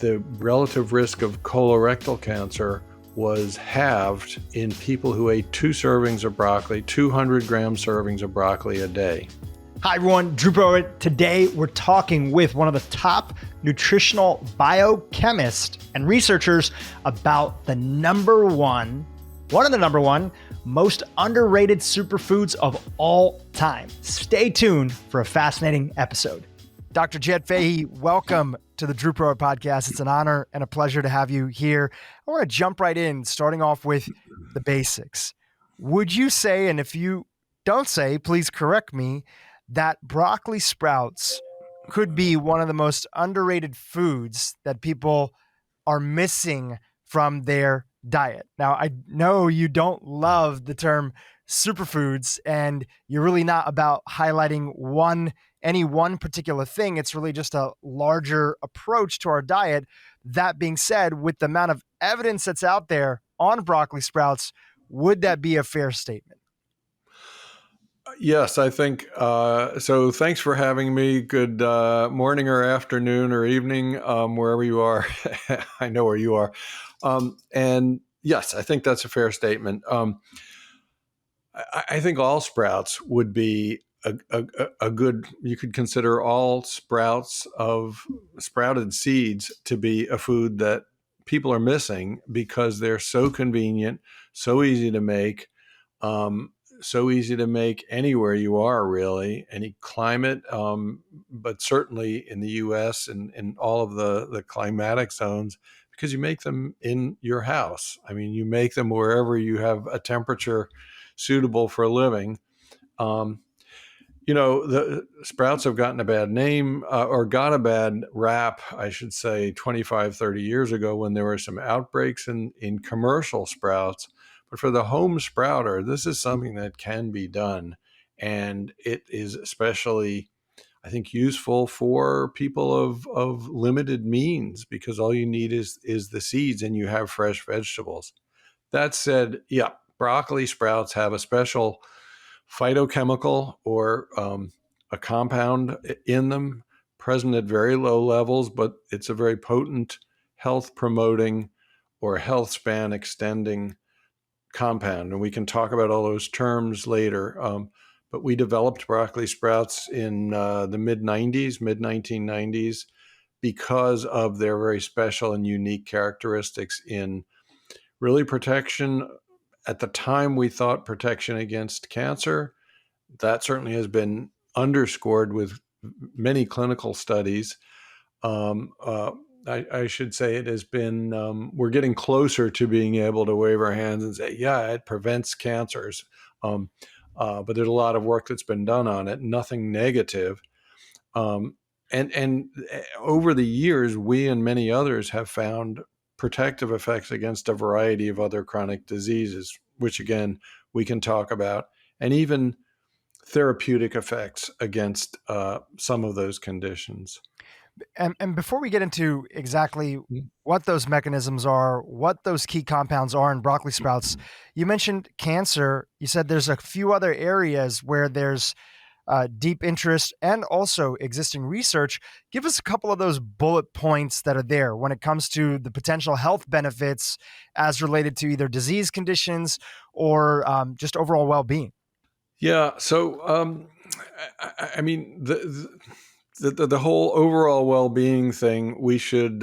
the relative risk of colorectal cancer was halved in people who ate 2 servings of broccoli, 200-gram servings of broccoli a day. Hi everyone, Dhru Purohit. Today we're talking with one of the top nutritional biochemists and researchers about one of the number one most underrated superfoods of all time. Stay tuned for a fascinating episode. Dr. Jed Fahey, welcome to the Dhru Purohit Podcast. It's an honor and a pleasure to have you here. I want to jump right in, starting off with the basics. Would you say, and if you don't say, please correct me, that broccoli sprouts could be one of the most underrated foods that people are missing from their diet? Now, I know you don't love the term superfoods, and you're really not about highlighting any one particular thing. It's really just a larger approach to our diet. That being said, with the amount of evidence that's out there on broccoli sprouts, would that be a fair statement? Yes, I think so. Thanks for having me. Good morning or afternoon or evening, wherever you are. I know where you are. And yes, I think that's a fair statement. I think all sprouts would be a good, you could consider all sprouts of sprouted seeds to be a food that people are missing because they're so convenient, so easy to make, anywhere you are, really, any climate, but certainly in the U.S. and in all of the climatic zones, because you make them in your house. I mean, you make them wherever you have a temperature suitable for living. The sprouts have gotten a bad name or got a bad rap, I should say, 25, 30 years ago when there were some outbreaks in commercial sprouts. But for the home sprouter, this is something that can be done. And it is especially, I think, useful for people of limited means because all you need is the seeds and you have fresh vegetables. That said, yeah, broccoli sprouts have a special phytochemical or a compound in them present at very low levels, but it's a very potent health promoting or health span extending compound. And we can talk about all those terms later. But we developed broccoli sprouts in the mid 1990s, because of their very special and unique characteristics in really protection. At the time, we thought protection against cancer. That certainly has been underscored with many clinical studies. I should say it has been, we're getting closer to being able to wave our hands and say, yeah, it prevents cancers. But there's a lot of work that's been done on it, nothing negative. And over the years, we and many others have found protective effects against a variety of other chronic diseases, which again, we can talk about, and even therapeutic effects against some of those conditions. And before we get into exactly what those mechanisms are, what those key compounds are in broccoli sprouts, you mentioned cancer. You said there's a few other areas where there's deep interest and also existing research. Give us a couple of those bullet points that are there when it comes to the potential health benefits as related to either disease conditions or just overall well-being. Yeah. So, I mean, the whole overall well-being thing we should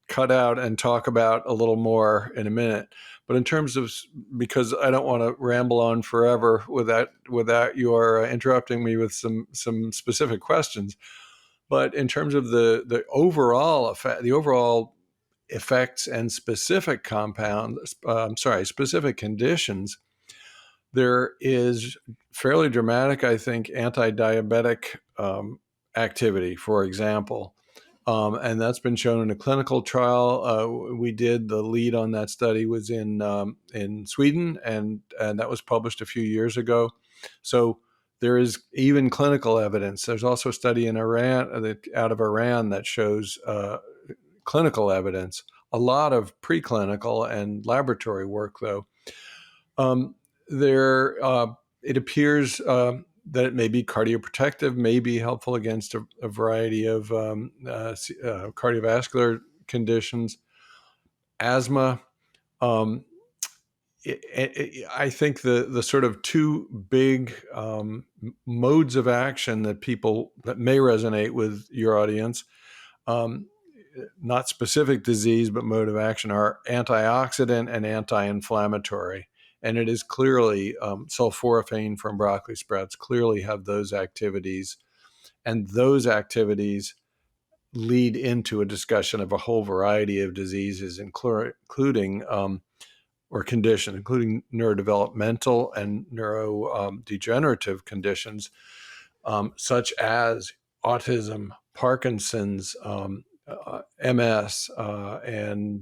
cut out and talk about a little more in a minute. But in terms of, because I don't want to ramble on forever without your interrupting me with some specific questions. But in terms of the overall effect, the overall effects and specific specific conditions, there is fairly dramatic, I think, anti-diabetic activity, for example. And that's been shown in a clinical trial. We did, the lead on that study was in Sweden, and that was published a few years ago. So there is even clinical evidence. There's also a study in Iran, out of Iran, that shows clinical evidence. A lot of preclinical and laboratory work, though. It appears that it may be cardioprotective, may be helpful against a variety of cardiovascular conditions, asthma. Um, I think the sort of two big modes of action that may resonate with your audience, um, not specific disease, but mode of action, are antioxidant and anti-inflammatory. And it is clearly sulforaphane from broccoli sprouts clearly have those activities. And those activities lead into a discussion of a whole variety of diseases, including or conditions, including neurodevelopmental and neurodegenerative conditions, such as autism, Parkinson's, MS, and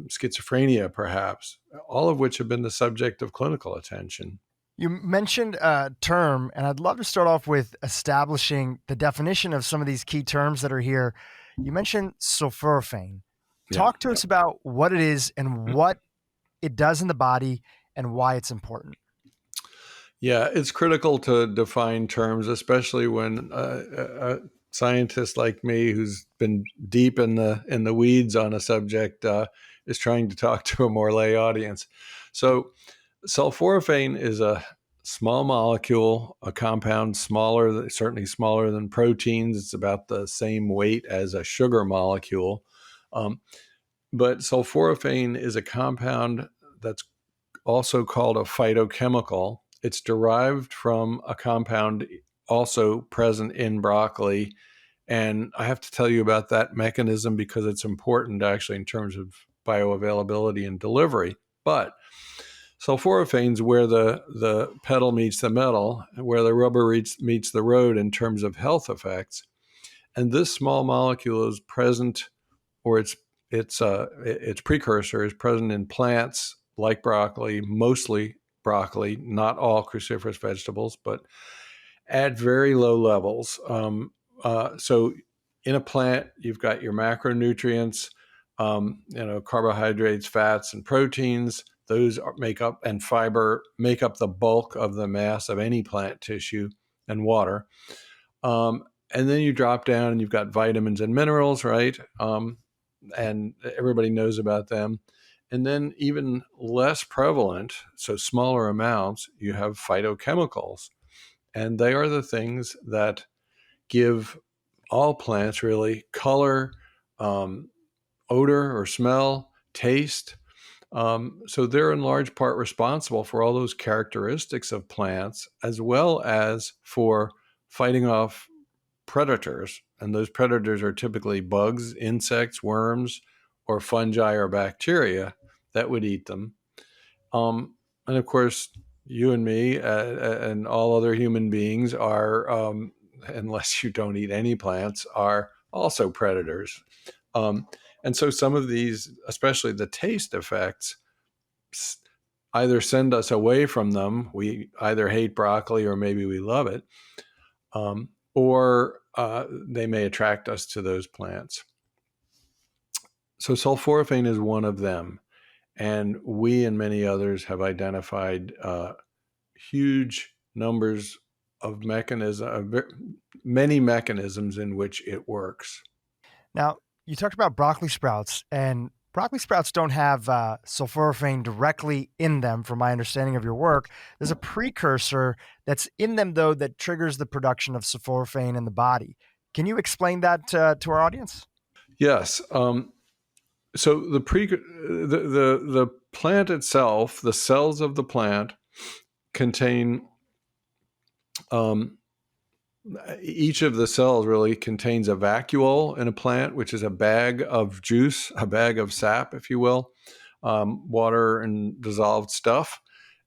schizophrenia, perhaps, all of which have been the subject of clinical attention. You mentioned a term, and I'd love to start off with establishing the definition of some of these key terms that are here. You mentioned sulforaphane. Talk to us about what it is and what it does in the body and why it's important. Yeah, it's critical to define terms, especially when a scientist like me, who's been deep in the weeds on a subject, is trying to talk to a more lay audience. So, sulforaphane is a small molecule, a compound certainly smaller than proteins. It's about the same weight as a sugar molecule. But sulforaphane is a compound that's also called a phytochemical. It's derived from a compound also present in broccoli. And I have to tell you about that mechanism because it's important actually in terms of bioavailability and delivery. But sulforaphane's where the pedal meets the metal, where the rubber meets the road in terms of health effects. And this small molecule is present, or its precursor is present in plants like broccoli, mostly broccoli, not all cruciferous vegetables, but at very low levels. So in a plant, you've got your macronutrients, carbohydrates, fats, and proteins. Those and fiber make up the bulk of the mass of any plant tissue, and water. And then you drop down and you've got vitamins and minerals, right? And everybody knows about them. And then even less prevalent, so smaller amounts, you have phytochemicals. And they are the things that give all plants really color, odor or smell, taste. So they're in large part responsible for all those characteristics of plants, as well as for fighting off predators. And those predators are typically bugs, insects, worms, or fungi or bacteria that would eat them. And of course, you and me and all other human beings are, unless you don't eat any plants, are also predators. And so some of these, especially the taste effects, either send us away from them. We either hate broccoli or maybe we love it. Or they may attract us to those plants. So sulforaphane is one of them. And we and many others have identified huge numbers of many mechanisms in which it works. Now, you talked about broccoli sprouts, and broccoli sprouts don't have sulforaphane directly in them, from my understanding of your work. There's a precursor that's in them, though, that triggers the production of sulforaphane in the body. Can you explain that to our audience? Yes. So the plant itself, the cells of the plant contain, each of the cells really contains a vacuole in a plant, which is a bag of juice, a bag of sap, if you will, water and dissolved stuff.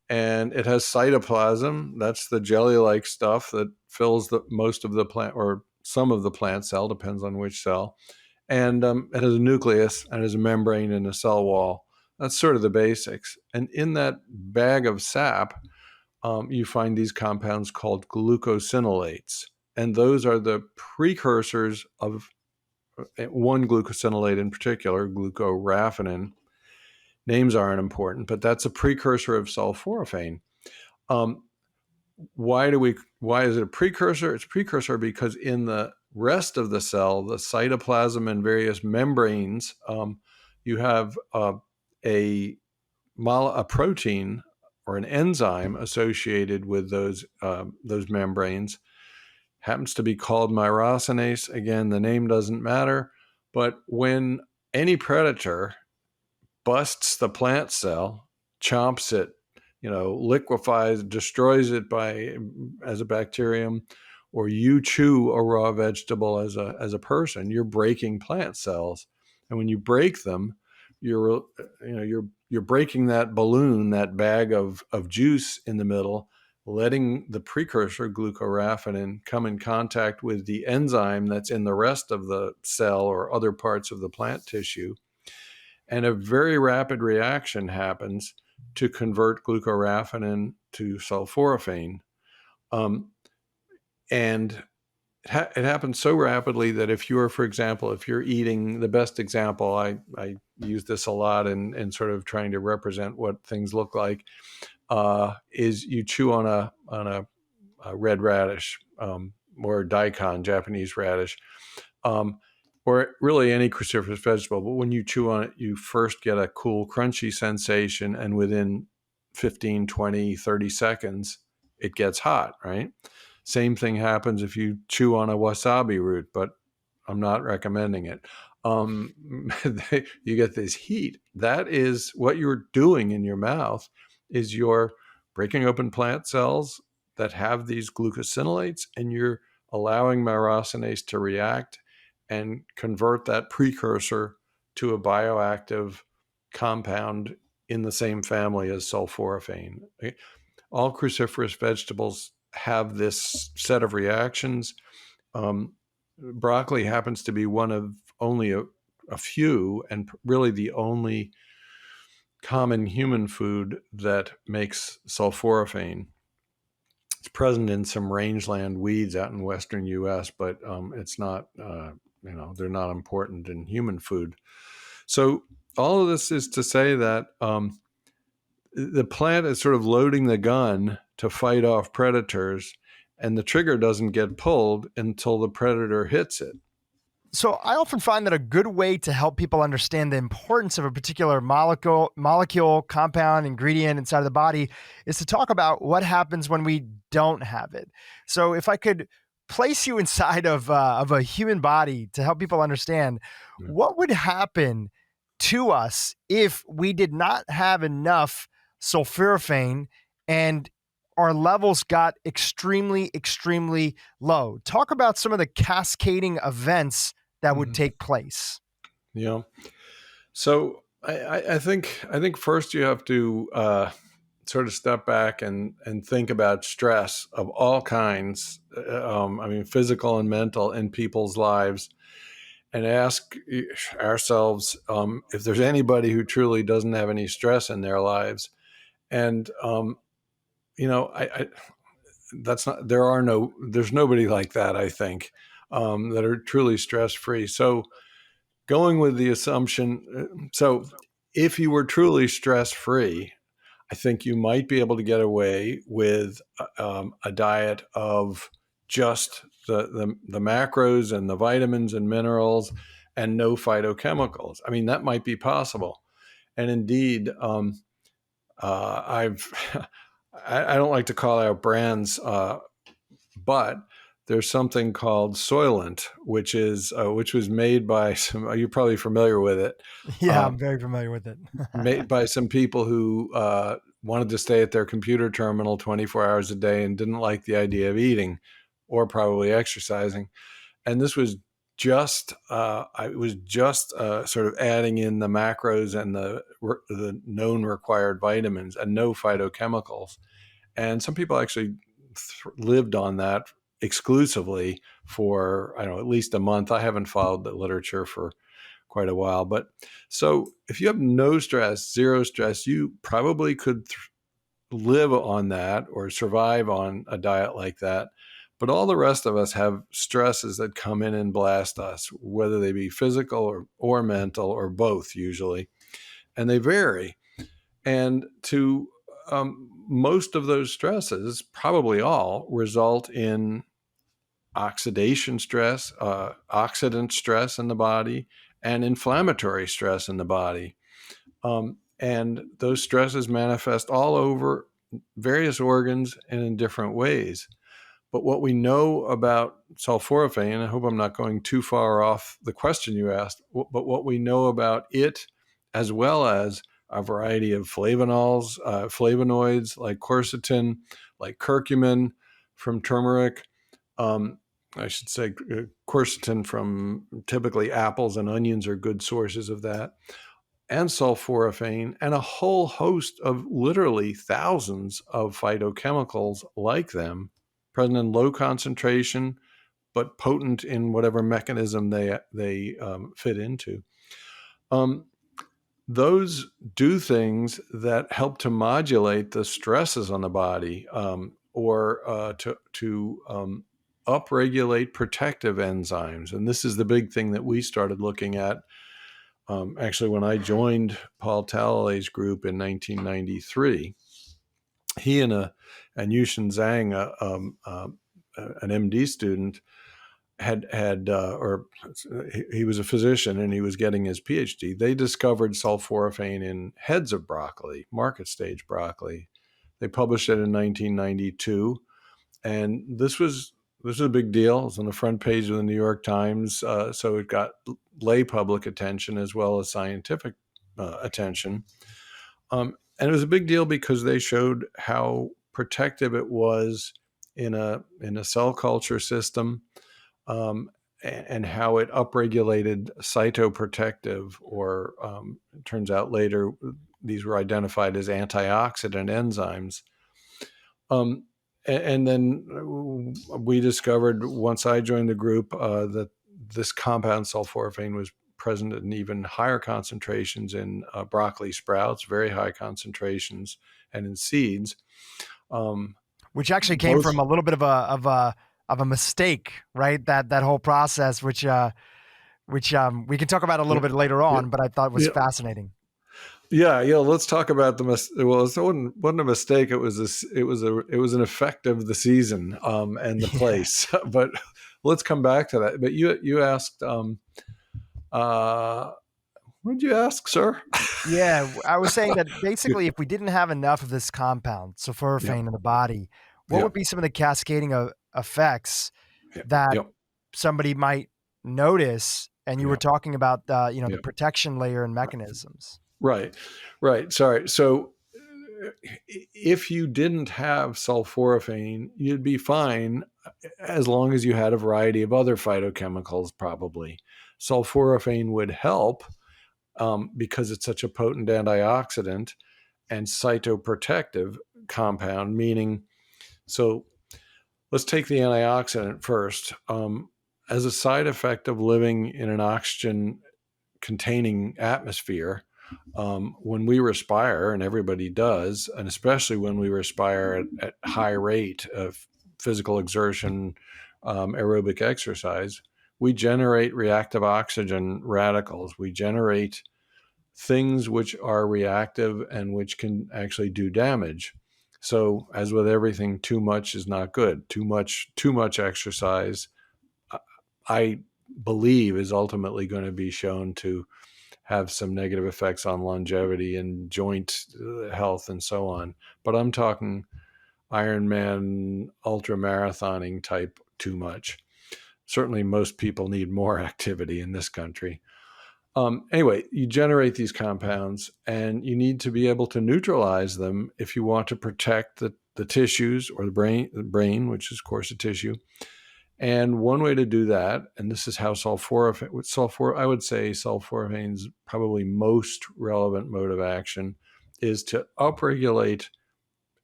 And it has cytoplasm. That's the jelly-like stuff that fills most of the plant, or some of the plant cell, depends on which cell. And it has a nucleus and has a membrane and a cell wall. That's sort of the basics. And in that bag of sap, you find these compounds called glucosinolates. And those are the precursors of one glucosinolate in particular, glucoraphanin. Names aren't important, but that's a precursor of sulforaphane. why is it a precursor? It's a precursor because in the rest of the cell, the cytoplasm and various membranes, you have a protein or an enzyme associated with those membranes. Happens to be called myrosinase. Again, the name doesn't matter. But when any predator busts the plant cell, chomps it, liquefies, destroys it as a bacterium, or you chew a raw vegetable as a person, you're breaking plant cells. And when you break them, you're breaking that balloon, that bag of juice in the middle, letting the precursor glucoraphanin come in contact with the enzyme that's in the rest of the cell or other parts of the plant tissue. And a very rapid reaction happens to convert glucoraphanin to sulforaphane. And it happens so rapidly that if you're eating, the best example, I use this a lot in sort of trying to represent what things look like, is you chew on a red radish, or daikon, Japanese radish, or really any cruciferous vegetable. But when you chew on it, you first get a cool, crunchy sensation, and within 15, 20, 30 seconds, it gets hot, right? Same thing happens if you chew on a wasabi root, but I'm not recommending it. You get this heat. That is what you're doing in your mouth, is you're breaking open plant cells that have these glucosinolates, and you're allowing myrosinase to react and convert that precursor to a bioactive compound in the same family as sulforaphane. All cruciferous vegetables have this set of reactions. Broccoli happens to be one of only a few, and really the only common human food that makes sulforaphane. It's present in some rangeland weeds out in western U.S., but it's not, they're not important in human food. So all of this is to say that the plant is sort of loading the gun to fight off predators, and the trigger doesn't get pulled until the predator hits it. So I often find that a good way to help people understand the importance of a particular molecule, compound, ingredient inside of the body is to talk about what happens when we don't have it. So if I could place you inside of a human body to help people understand, what would happen to us if we did not have enough sulforaphane and our levels got extremely, extremely low? Talk about some of the cascading events that would take place. Yeah. So I think first you have to sort of step back and think about stress of all kinds. Physical and mental, in people's lives, and ask ourselves if there's anybody who truly doesn't have any stress in their lives. And there's nobody like that, I think, that are truly stress-free. So going with the assumption, so if you were truly stress-free, I think you might be able to get away with a diet of just the macros and the vitamins and minerals and no phytochemicals. I mean, that might be possible. And indeed, I don't like to call out brands, but there's something called Soylent, which was made by some. You're probably familiar with it. Yeah, I'm very familiar with it. Made by some people who wanted to stay at their computer terminal 24 hours a day and didn't like the idea of eating or probably exercising. And this was just sort of adding in the macros and the known required vitamins and no phytochemicals. And some people actually lived on that exclusively for, I don't know, at least a month. I haven't followed the literature for quite a while. But so if you have no stress, zero stress, you probably could live on that or survive on a diet like that. But all the rest of us have stresses that come in and blast us, whether they be physical or mental or both usually. And they vary. And to most of those stresses, probably all, result in oxidation stress, oxidant stress in the body, and inflammatory stress in the body. And those stresses manifest all over various organs and in different ways. But what we know about sulforaphane, I hope I'm not going too far off the question you asked, but what we know about it, as well as a variety of flavonols, flavonoids like quercetin, like curcumin from turmeric, I should say quercetin from typically apples and onions are good sources of that, and sulforaphane, and a whole host of literally thousands of phytochemicals like them, present in low concentration, but potent in whatever mechanism they fit into. Those do things that help to modulate the stresses on the body, or to upregulate protective enzymes. And this is the big thing that we started looking at. Actually, when I joined Paul Talalay's group in 1993, he and Yushin Zhang, an MD student, he was a physician and he was getting his PhD. They discovered sulforaphane in heads of broccoli, market stage broccoli. They published it in 1992, and this was a big deal. It was on the front page of the New York Times, so it got lay public attention as well as scientific attention. And it was a big deal because they showed how protective it was in a cell culture system, and how it upregulated cytoprotective, or it turns out later these were identified as antioxidant enzymes. And then we discovered, once I joined the group, that this compound sulforaphane was present in even higher concentrations in broccoli sprouts, very high concentrations, and in seeds. Which actually came from a little bit of a mistake, right? That whole process, which we can talk about a little bit later on, but I thought was fascinating. Yeah. Let's talk about well, it wasn't a mistake. It was an effect of the season and the place. But let's come back to that. But you asked, what did you ask, sir? Yeah, I was saying that basically, if we didn't have enough of this compound, sulforaphane, in the body, what would be some of the cascading effects that somebody might notice? And you were talking about the protection layer and mechanisms. Right. Sorry. So if you didn't have sulforaphane, you'd be fine as long as you had a variety of other phytochemicals, probably. Sulforaphane would help because it's such a potent antioxidant and cytoprotective compound, meaning, so let's take the antioxidant first. As a side effect of living in an oxygen containing atmosphere, when we respire, and everybody does, and especially when we respire at high rate of physical exertion, aerobic exercise, we generate reactive oxygen radicals. We generate things which are reactive and which can actually do damage. So, as with everything, too much is not good. Too much exercise, I believe, is ultimately going to be shown to have some negative effects on longevity and joint health and so on. But I'm talking Ironman, ultra marathoning type too much. Certainly most people need more activity in this country. Anyway, you generate these compounds and you need to be able to neutralize them if you want to protect the tissues, or the brain, which is, of course, a tissue. And one way to do that, and this is how I would say sulforaphane's probably most relevant mode of action, is to upregulate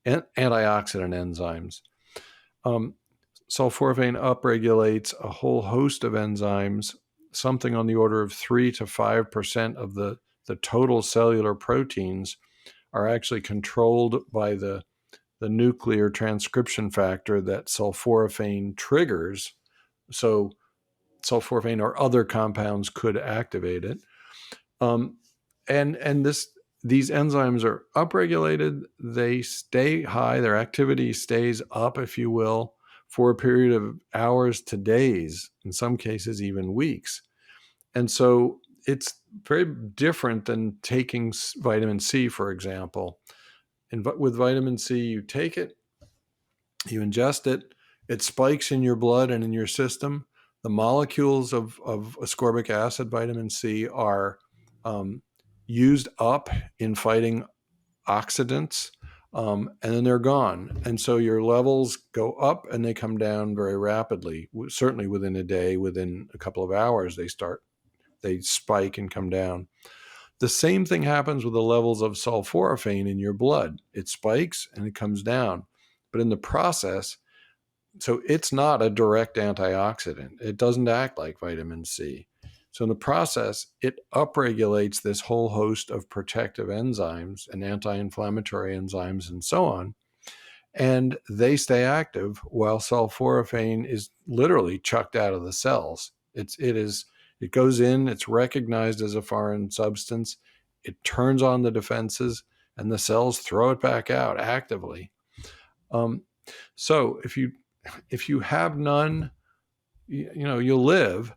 antioxidant enzymes. Sulforaphane upregulates a whole host of enzymes, something on the order of 3 to 5% of the total cellular proteins are actually controlled by the nuclear transcription factor that sulforaphane triggers. So sulforaphane or other compounds could activate it. And this these enzymes are upregulated. They stay high. Their activity stays up, if you will, for a period of hours to days, in some cases, even weeks. And so it's very different than taking vitamin C, for example. And with vitamin C, you take it, you ingest it, it spikes in your blood and in your system. The molecules of ascorbic acid, vitamin C, are used up in fighting oxidants, and then they're gone. And so your levels go up and they come down very rapidly. Certainly within a day, within a couple of hours, they spike and come down. The same thing happens with the levels of sulforaphane in your blood. It spikes and it comes down. But in the process, so it's not a direct antioxidant. It doesn't act like vitamin C. So in the process, it upregulates this whole host of protective enzymes and anti-inflammatory enzymes and so on. And they stay active while sulforaphane is literally chucked out of the cells. It goes in, it's recognized as a foreign substance, it turns on the defenses, and the cells throw it back out actively. So if you have none, you'll live.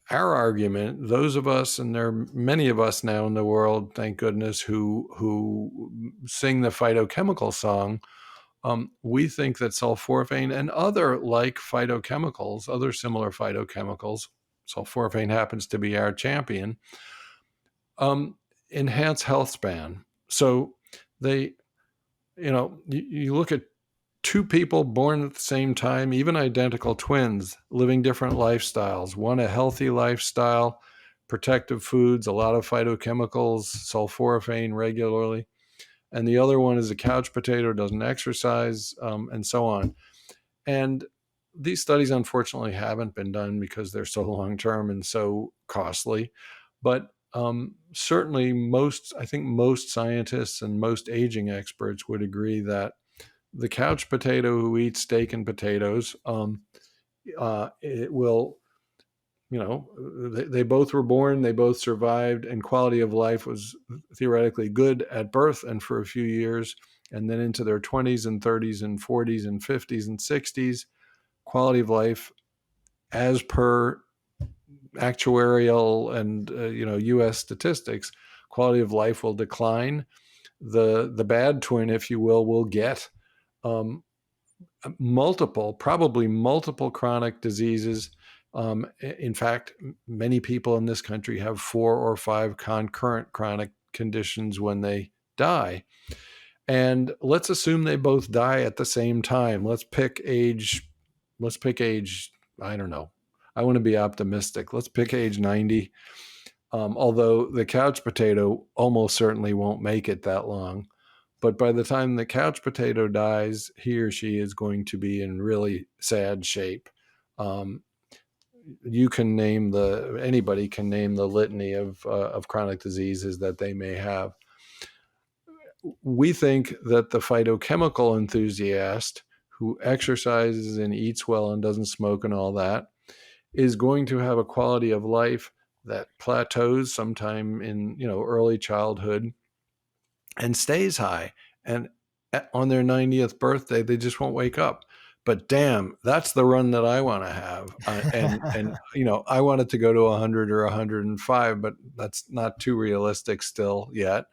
Our argument, those of us, and there are many of us now in the world, thank goodness, who sing the phytochemical song, we think that sulforaphane and other like phytochemicals, other similar phytochemicals, sulforaphane happens to be our champion, enhance health span. So they, you look at two people born at the same time, even identical twins, living different lifestyles. One, a healthy lifestyle, protective foods, a lot of phytochemicals, sulforaphane regularly. And the other one is a couch potato, doesn't exercise, and so on. And these studies, unfortunately, haven't been done because they're so long-term and so costly. But certainly I think most scientists and most aging experts would agree that the couch potato who eats steak and potatoes, it will, they both were born, they both survived, and quality of life was theoretically good at birth and for a few years. And then into their 20s and 30s and 40s and 50s and 60s, quality of life, as per actuarial and U.S. statistics, quality of life will decline. The bad twin, if you will get probably multiple chronic diseases. In fact, many people in this country have 4 or 5 concurrent chronic conditions when they die. And let's assume they both die at the same time. Let's pick age, I don't know. I want to be optimistic. Let's pick age 90. Although the couch potato almost certainly won't make it that long. But by the time the couch potato dies, he or she is going to be in really sad shape. Anybody can name the litany of chronic diseases that they may have. We think that the phytochemical enthusiast who exercises and eats well and doesn't smoke and all that is going to have a quality of life that plateaus sometime in early childhood and stays high. And on their 90th birthday, they just won't wake up. But damn, that's the run that I want to have. And I want it to go to 100 or 105, but that's not too realistic still yet.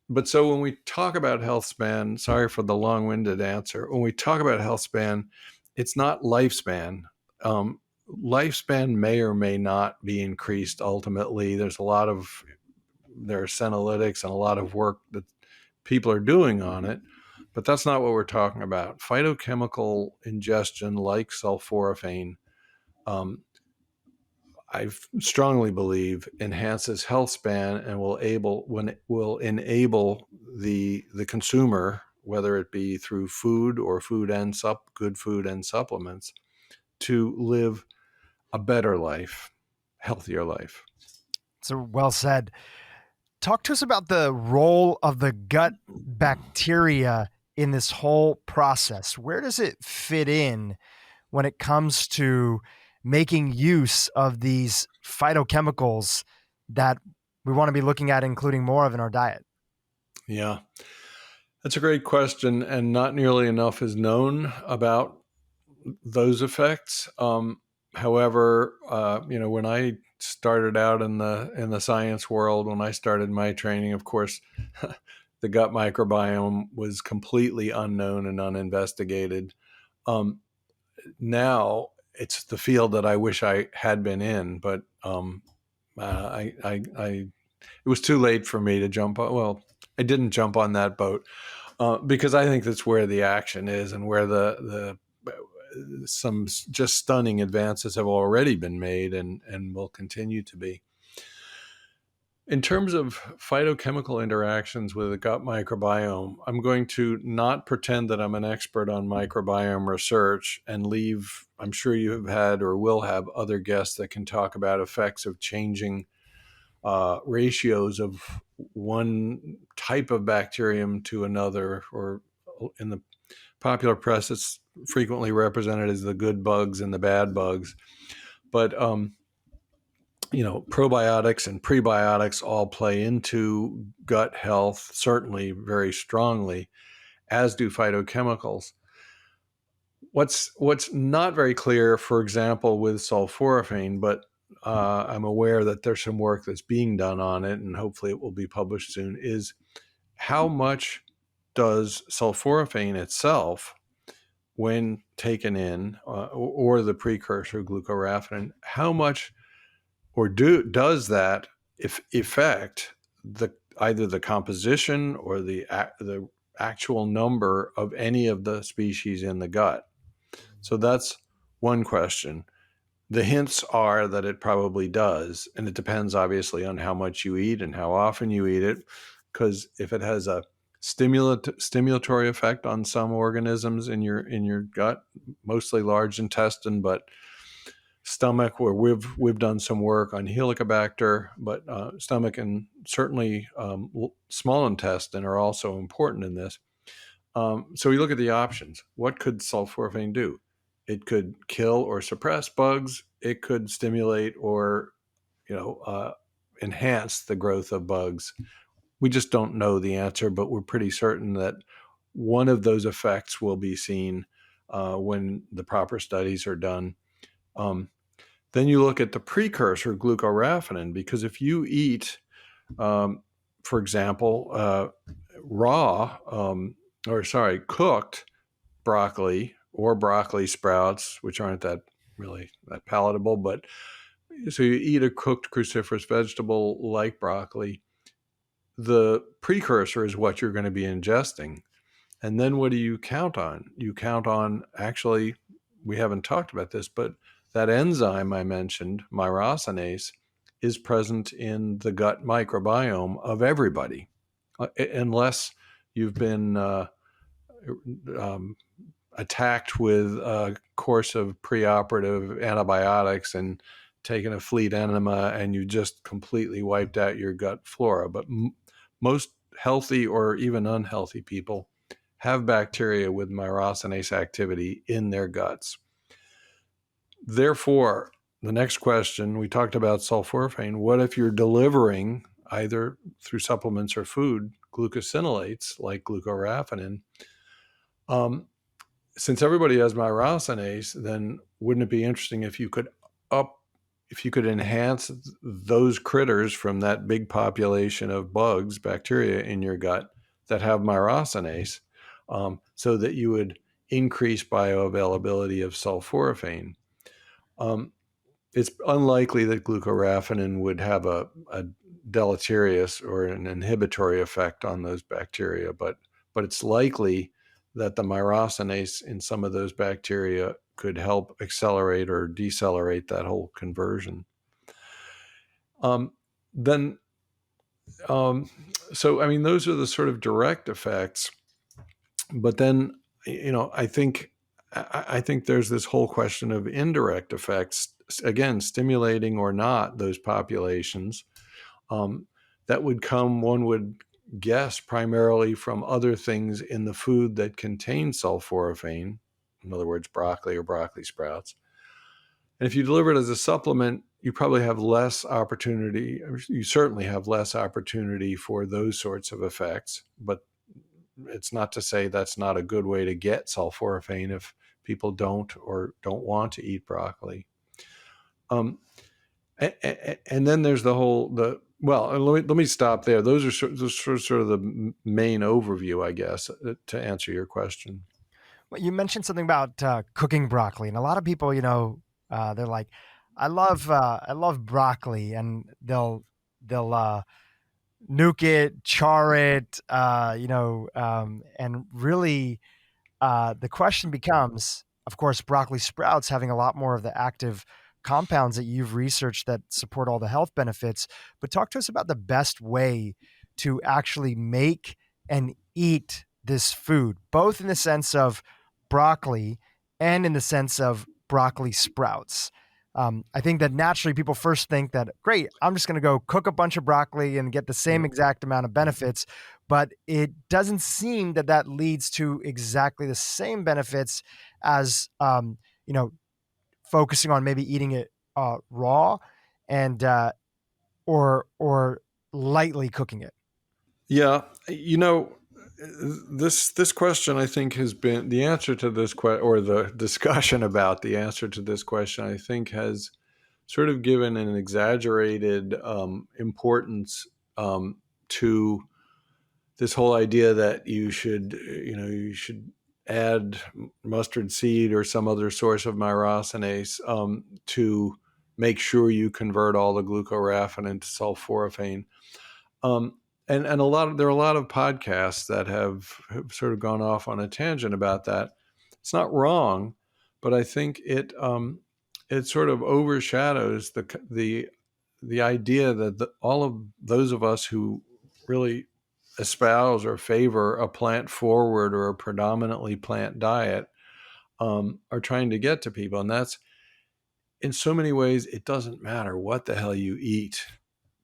But so when we talk about health span, sorry for the long-winded answer. When we talk about health span, it's not lifespan. Lifespan may or may not be increased ultimately. There are senolytics and a lot of work that people are doing on it, but that's not what we're talking about. Phytochemical ingestion like sulforaphane, I strongly believe enhances health span and will enable the consumer, whether it be through food or good food and supplements, to live a better life, healthier life. So well said. Talk to us about the role of the gut bacteria in this whole process. Where does it fit in when it comes to making use of these phytochemicals that we want to be looking at including more of in our diet? Yeah, that's a great question, and not nearly enough is known about those effects. However, when I started out in the science world, when I started my training, of course, the gut microbiome was completely unknown and uninvestigated. Um, Now it's the field that I wish I had been in, but I it was too late for me to jump on. Well, I didn't jump on that boat because I think that's where the action is, and where the some just stunning advances have already been made and will continue to be. In terms of phytochemical interactions with the gut microbiome, I'm going to not pretend that I'm an expert on microbiome research and leave, I'm sure you have had or will have other guests that can talk about effects of changing ratios of one type of bacterium to another, or in the popular press, it's frequently represented as the good bugs and the bad bugs. But probiotics and prebiotics all play into gut health, certainly very strongly, as do phytochemicals. What's not very clear, for example, with sulforaphane, but I'm aware that there's some work that's being done on it, and hopefully it will be published soon, is how much does sulforaphane itself, when taken in, or the precursor glucoraphanin, how much or does that affect either the composition or the actual number of any of the species in the gut? So that's one question. The hints are that it probably does, and it depends obviously on how much you eat and how often you eat it, because if it has a stimulatory effect on some organisms in your gut, mostly large intestine, but stomach, where we've done some work on Helicobacter, but stomach and certainly small intestine are also important in this. So we look at the options. What could sulforaphane do? It could kill or suppress bugs. It could stimulate or enhance the growth of bugs. We just don't know the answer, but we're pretty certain that one of those effects will be seen when the proper studies are done. Then you look at the precursor glucoraphanin, because if you eat, for example, cooked broccoli or broccoli sprouts, which aren't that palatable, but so you eat a cooked cruciferous vegetable like broccoli, the precursor is what you're going to be ingesting. And then what do you count on? You count on, actually, we haven't talked about this, but that enzyme I mentioned, myrosinase, is present in the gut microbiome of everybody, unless you've been attacked with a course of preoperative antibiotics and taken a fleet enema and you just completely wiped out your gut flora. But most healthy or even unhealthy people have bacteria with myrosinase activity in their guts. Therefore, the next question, we talked about sulforaphane. What if you're delivering, either through supplements or food, glucosinolates like glucoraphanin? Since everybody has myrosinase, then wouldn't it be interesting if you could enhance those critters from that big population of bugs, bacteria in your gut that have myrosinase, so that you would increase bioavailability of sulforaphane? It's unlikely that glucoraphanin would have a deleterious or an inhibitory effect on those bacteria, but it's likely that the myrosinase in some of those bacteria could help accelerate or decelerate that whole conversion. So those are the sort of direct effects. But then, I think there's this whole question of indirect effects, again, stimulating or not those populations, that would come, one would guess, primarily from other things in the food that contain sulforaphane, in other words, broccoli or broccoli sprouts. And if you deliver it as a supplement, you probably have less opportunity. You certainly have less opportunity for those sorts of effects. But it's not to say that's not a good way to get sulforaphane if people don't or don't want to eat broccoli. And then there's let me stop there. Those are sort of the main overview, I guess, to answer your question. Well, you mentioned something about cooking broccoli, and a lot of people, they're like, I love broccoli," and they'll nuke it, char it, and really, the question becomes, of course, broccoli sprouts having a lot more of the active compounds that you've researched that support all the health benefits. But talk to us about the best way to actually make and eat this food, both in the sense of broccoli and in the sense of broccoli sprouts. I think that naturally people first think that, great, I'm just going to go cook a bunch of broccoli and get the same exact amount of benefits. But it doesn't seem that that leads to exactly the same benefits as, focusing on maybe eating it raw and or lightly cooking it. Yeah, this question, I think, has been the answer to this question, or the discussion about the answer to this question, I think, has sort of given an exaggerated importance to this whole idea that you should add mustard seed or some other source of myrosinase to make sure you convert all the glucoraphanin into sulforaphane. And there are a lot of podcasts that have sort of gone off on a tangent about that. It's not wrong, but I think it sort of overshadows the idea that all of those of us who really espouse or favor a plant forward or a predominantly plant diet are trying to get to people. And that's, in so many ways, it doesn't matter what the hell you eat,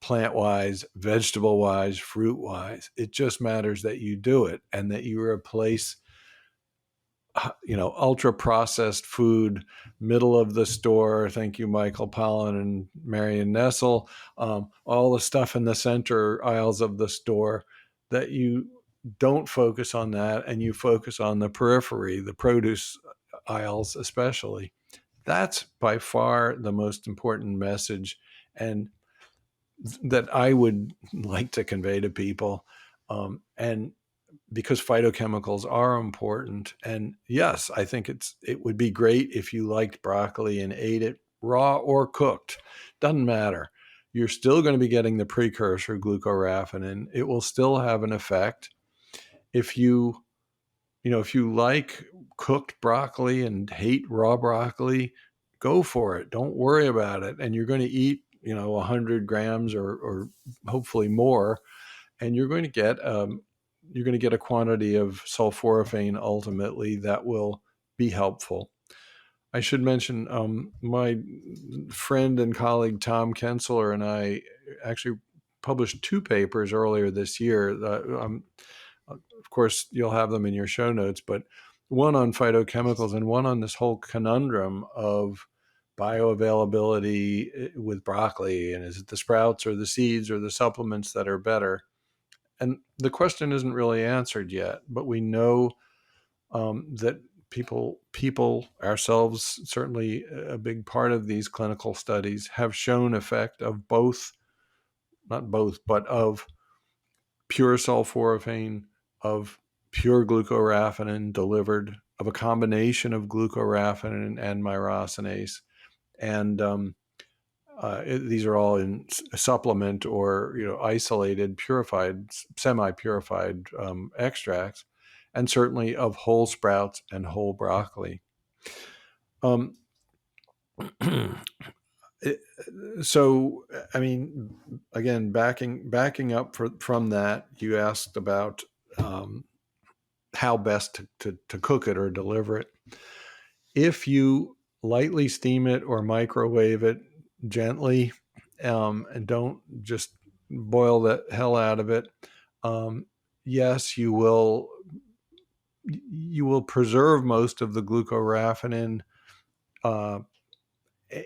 plant-wise, vegetable-wise, fruit-wise. It just matters that you do it and that you replace ultra processed food, middle of the store. Thank you, Michael Pollan and Marion Nessel. All the stuff in the center aisles of the store, that you don't focus on that and you focus on the periphery, the produce aisles especially. That's by far the most important message, and that I would like to convey to people. And because phytochemicals are important. And yes, I think it would be great if you liked broccoli and ate it raw or cooked. Doesn't matter. You're still going to be getting the precursor glucoraphanin. It will still have an effect. If you like cooked broccoli and hate raw broccoli, go for it. Don't worry about it. And you're going to eat 100 grams or hopefully more, and you're going to get a quantity of sulforaphane ultimately that will be helpful. I should mention my friend and colleague Tom Kensler and I actually published 2 papers earlier this year. Of course, you'll have them in your show notes, but one on phytochemicals and one on this whole conundrum of bioavailability with broccoli. And is it the sprouts or the seeds or the supplements that are better? And the question isn't really answered yet, but we know that people, ourselves, certainly a big part of these clinical studies, have shown effect of not both, but of pure sulforaphane, of pure glucoraphanin delivered, of a combination of glucoraphanin and myrosinase. And these are all in supplement or isolated, purified, semi-purified extracts, and certainly of whole sprouts and whole broccoli. So, I mean, again, backing up from that, you asked about how best to cook it or deliver it. If you lightly steam it or microwave it gently, and don't just boil the hell out of it, yes, you will preserve most of the glucoraphanin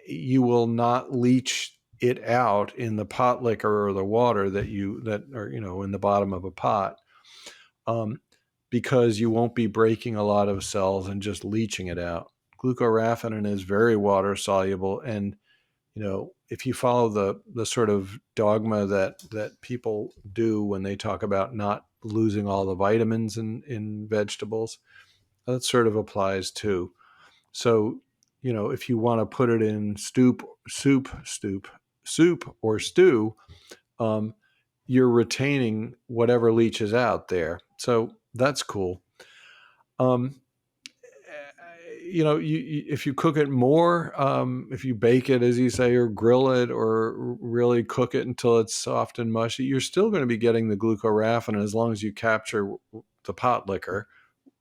you will not leach it out in the pot liquor or the water that are, in the bottom of a pot, because you won't be breaking a lot of cells and just leaching it out. Glucoraphanin is very water soluble, and if you follow the sort of dogma that people do when they talk about not losing all the vitamins in vegetables, that sort of applies too. So, if you want to put it in soup or stew, you're retaining whatever leaches out there. So that's cool. If you cook it more, if you bake it, as you say, or grill it, or really cook it until it's soft and mushy, you're still going to be getting the glucoraphanin as long as you capture the pot liquor,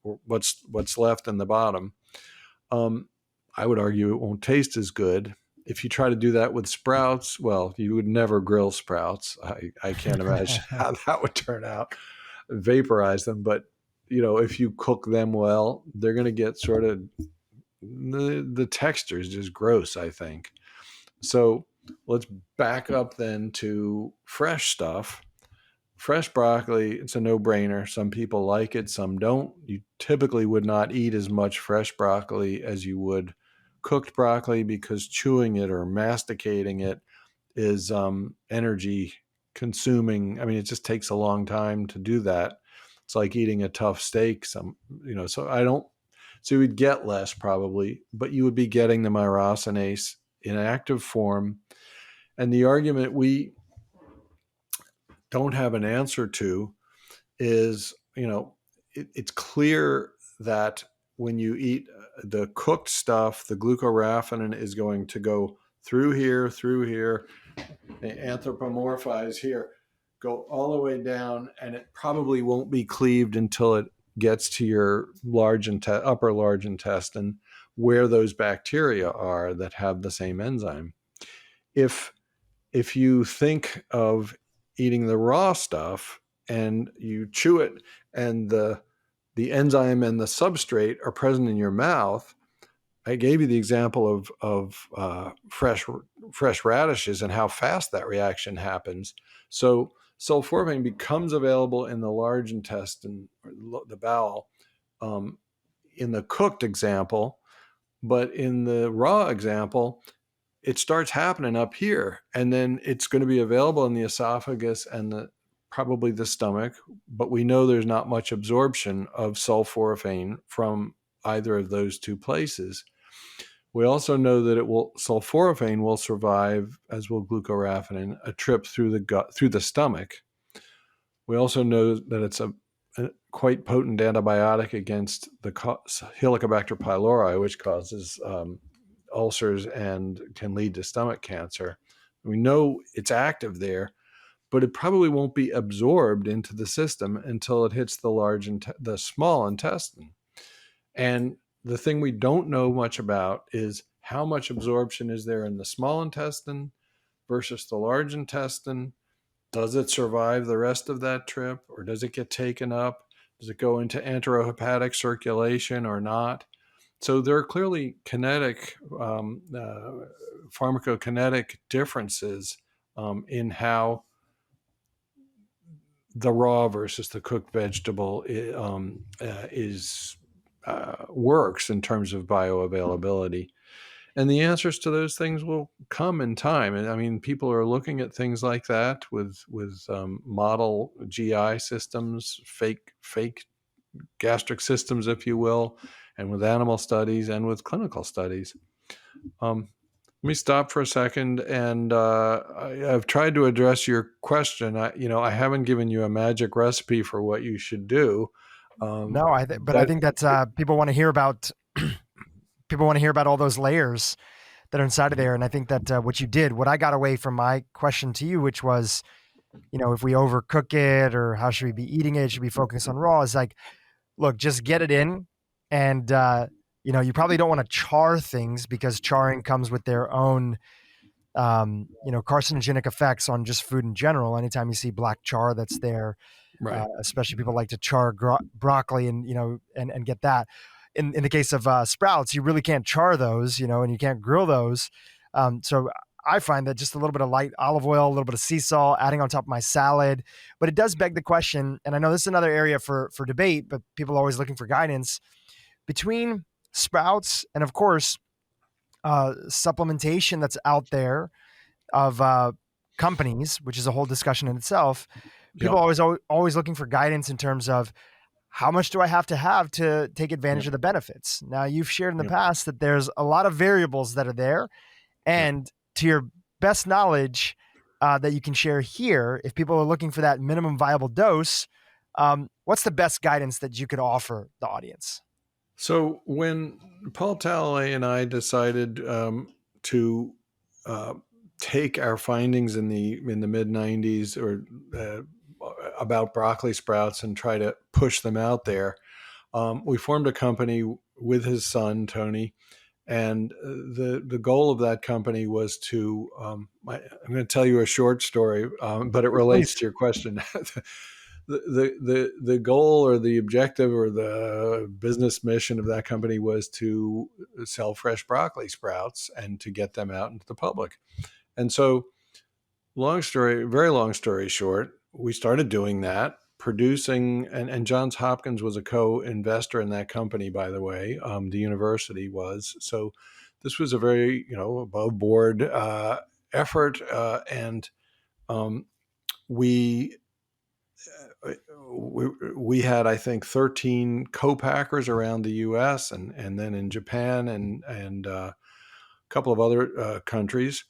or what's left in the bottom. I would argue it won't taste as good. If you try to do that with sprouts, well, you would never grill sprouts. I can't imagine how that would turn out. Vaporize them, but if you cook them well, they're going to get sort of the texture is just gross, I think. So let's back up then to fresh stuff. Fresh broccoli, it's a no-brainer. Some people like it, some don't. You typically would not eat as much fresh broccoli as you would cooked broccoli, because chewing it or masticating it is energy consuming. I mean, it just takes a long time to do that. It's like eating a tough steak. So you would get less probably, but you would be getting the myrosinase in active form. And the argument we don't have an answer to is, it's clear that when you eat the cooked stuff, the glucoraphanin is going to go through here, anthropomorphize here, go all the way down, and it probably won't be cleaved until it gets to your upper large intestine, where those bacteria are that have the same enzyme. If you think of eating the raw stuff and you chew it, and the enzyme and the substrate are present in your mouth, I gave you the example of fresh radishes and how fast that reaction happens. So sulforaphane becomes available in the large intestine, or the bowel, in the cooked example, but in the raw example, it starts happening up here, and then it's going to be available in the esophagus and probably the stomach. But we know there's not much absorption of sulforaphane from either of those two places. We also know that sulforaphane will survive, as will glucoraphanin, a trip through the gut, through the stomach. We also know that it's a quite potent antibiotic against the Helicobacter pylori, which causes ulcers and can lead to stomach cancer. We know it's active there, but it probably won't be absorbed into the system until it hits the small intestine. And the thing we don't know much about is how much absorption is there in the small intestine versus the large intestine. Does it survive the rest of that trip, or does it get taken up? Does it go into enterohepatic circulation or not? So there are clearly pharmacokinetic differences in how the raw versus the cooked vegetable works in terms of bioavailability. And the answers to those things will come in time. And I mean, people are looking at things like that with model GI systems, fake gastric systems, if you will, and with animal studies and with clinical studies. Let me stop for a second, and I've tried to address your question. I haven't given you a magic recipe for what you should do. No, I think that people want to hear about all those layers that are inside of there. And I think that what I got away from my question to you, which was, if we overcook it, or how should we be eating it? Should we focus on raw? Is like, look, just get it in. And, you probably don't want to char things, because charring comes with their own, carcinogenic effects on just food in general. Anytime you see black char that's there, right. Especially people like to char broccoli and get that. In the case of sprouts, you really can't char those, and you can't grill those. So I find that just a little bit of light olive oil, a little bit of sea salt, adding on top of my salad. But it does beg the question, and I know this is another area for debate, but people are always looking for guidance between sprouts and, of course, supplementation that's out there of companies, which is a whole discussion in itself. People Yep. are always looking for guidance in terms of how much do I have to take advantage Yep. of the benefits. Now, you've shared in the Yep. past that there's a lot of variables that are there, Yep. and to your best knowledge that you can share here, if people are looking for that minimum viable dose, what's the best guidance that you could offer the audience? So when Paul Talalay and I decided to uh, take our findings in the mid '90s or about broccoli sprouts and try to push them out there, we formed a company with his son Tony, and the goal of that company was to. I'm going to tell you a short story, but it relates Please. to your question. The goal or the objective or the business mission of that company was to sell fresh broccoli sprouts and to get them out into the public. And so, very long story short, we started doing that, producing, and Johns Hopkins was a co-investor in that company, by the way. The university was. So this was a very, above board effort. And we, we had, I think, 13 co-packers around the U.S. and then in Japan and a couple of other countries,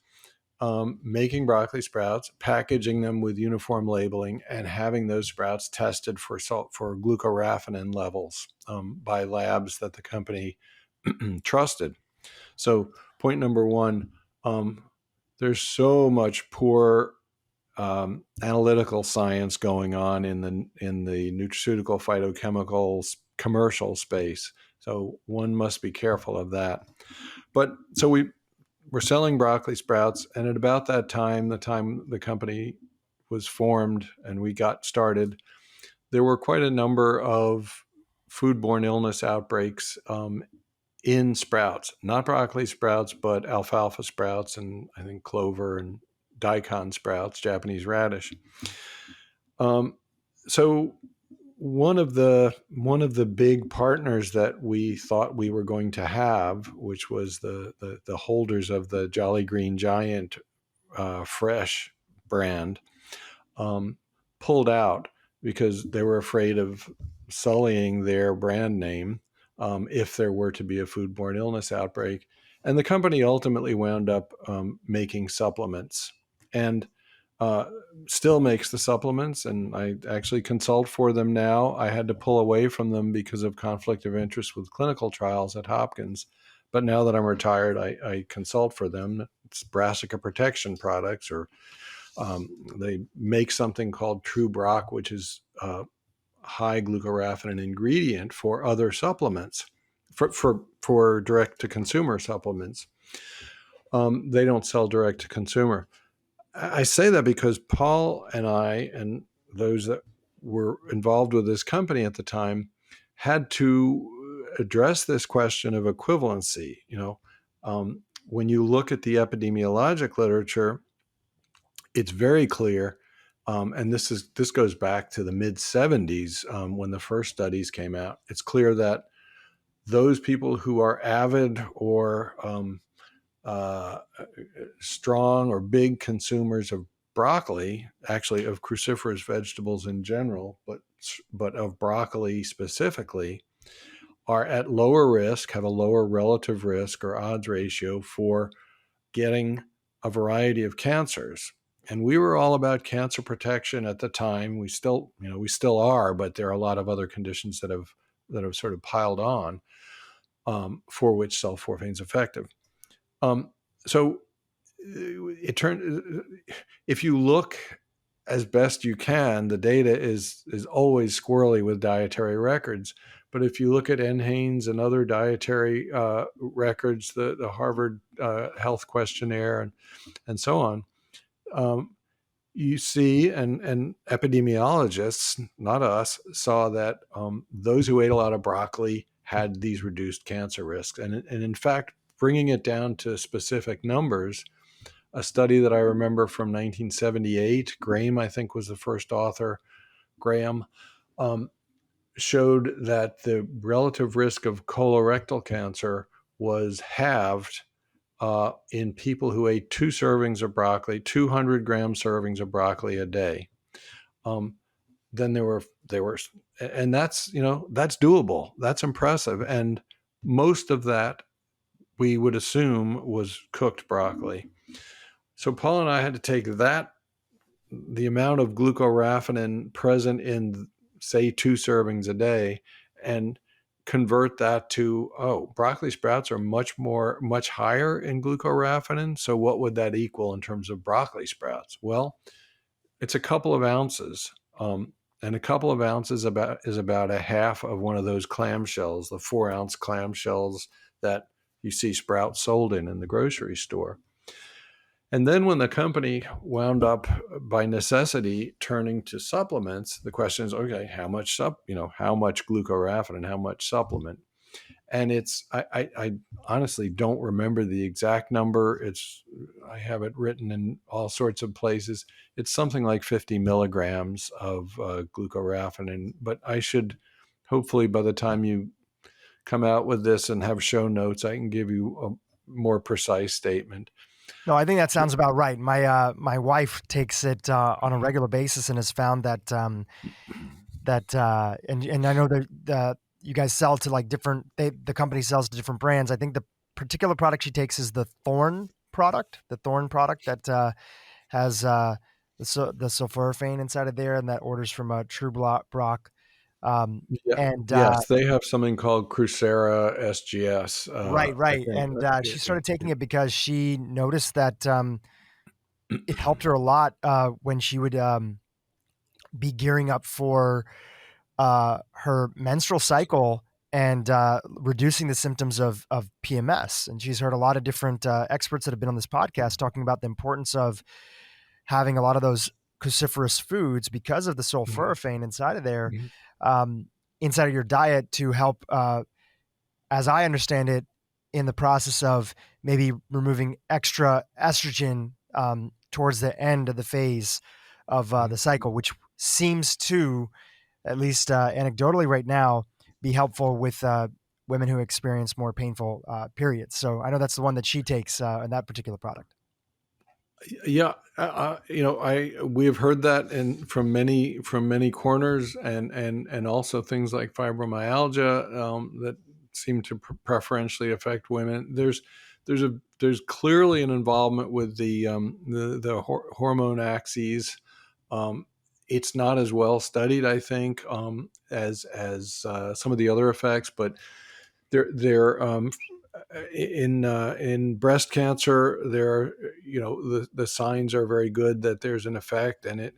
making broccoli sprouts, packaging them with uniform labeling, and having those sprouts tested for glucoraphanin levels by labs that the company trusted. So, point number one, there's so much poor analytical science going on in the nutraceutical phytochemicals commercial space. So one must be careful of that. But so we were selling broccoli sprouts, and at about that time, the time the company was formed and we got started, there were quite a number of foodborne illness outbreaks in sprouts, not broccoli sprouts, but alfalfa sprouts and I think clover and daikon sprouts, Japanese radish. So one of the big partners that we thought we were going to have, which was the holders of the Jolly Green Giant fresh brand, pulled out because they were afraid of sullying their brand name if there were to be a foodborne illness outbreak. And the company ultimately wound up making supplements and still makes the supplements. And I actually consult for them now. I had to pull away from them because of conflict of interest with clinical trials at Hopkins. But now that I'm retired, I consult for them. It's brassica protection products, or they make something called True Broc, which is high glucoraphanin ingredient for other supplements, for direct to consumer supplements. They don't sell direct to consumer. I say that because Paul and I and those that were involved with this company at the time had to address this question of equivalency. When you look at the epidemiologic literature, it's very clear, and this goes back to the mid 70s when the first studies came out. It's clear that those people who are avid or strong or big consumers of broccoli, actually of cruciferous vegetables in general, but of broccoli specifically, are at lower risk, have a lower relative risk or odds ratio for getting a variety of cancers. And we were all about cancer protection at the time. We still are, but there are a lot of other conditions that have sort of piled on for which sulforaphane is effective. So if you look as best you can, the data is always squirrely with dietary records. But if you look at NHANES and other dietary records, the Harvard Health Questionnaire and so on, you see, and epidemiologists, not us, saw that those who ate a lot of broccoli had these reduced cancer risks. And in fact, bringing it down to specific numbers, a study that I remember from 1978, Graham, I think, was the first author, Graham, showed that the relative risk of colorectal cancer was halved in people who ate 200-gram servings of broccoli a day. Then there were, and that's doable. That's impressive. And most of that we would assume was cooked broccoli. So Paul and I had to take the amount of glucoraphanin present in, say, 2 servings a day, and convert that to, broccoli sprouts are much higher in glucoraphanin. So what would that equal in terms of broccoli sprouts? Well, it's a couple of ounces. And a couple of ounces is about a half of one of those clamshells, the 4-ounce clamshells that you see sprouts sold in the grocery store. And then when the company wound up by necessity turning to supplements, the question is, okay, how much glucoraphanin, how much supplement? And I honestly don't remember the exact number. I have it written in all sorts of places. It's something like 50 milligrams of glucoraphanin. But I should, hopefully, by the time you come out with this and have show notes, I can give you a more precise statement. No, I think that sounds about right. My wife takes it on a regular basis and has found that and I know that you guys sell to like the company sells to different brands. I think the particular product she takes is the Thorn product that has the sulforaphane inside of there, and that orders from True Brock. Yes, they have something called Crucera SGS. Right. And she started taking it because she noticed that it helped her a lot when she would be gearing up for her menstrual cycle and reducing the symptoms of PMS. And she's heard a lot of different experts that have been on this podcast talking about the importance of having a lot of those cruciferous foods because of the sulforaphane inside of there, inside of your diet to help, as I understand it, in the process of maybe removing extra estrogen towards the end of the phase of the cycle, which seems to, at least anecdotally right now, be helpful with women who experience more painful periods. So I know that's the one that she takes in that particular product. Yeah, we have heard that from many corners, and also things like fibromyalgia that seem to preferentially affect women. There's clearly an involvement with the hormone axes. It's not as well studied, I think, as some of the other effects, but they're in breast cancer, the signs are very good that there's an effect, and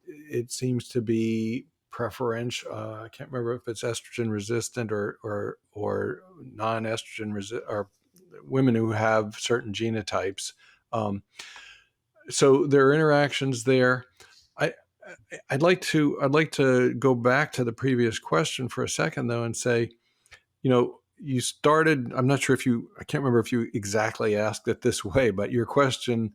it seems to be preferential. I can't remember if it's estrogen resistant or non-estrogen resistant, or women who have certain genotypes. So there are interactions there. I'd like to go back to the previous question for a second, though, and say, you started, I can't remember if you exactly asked it this way, but your question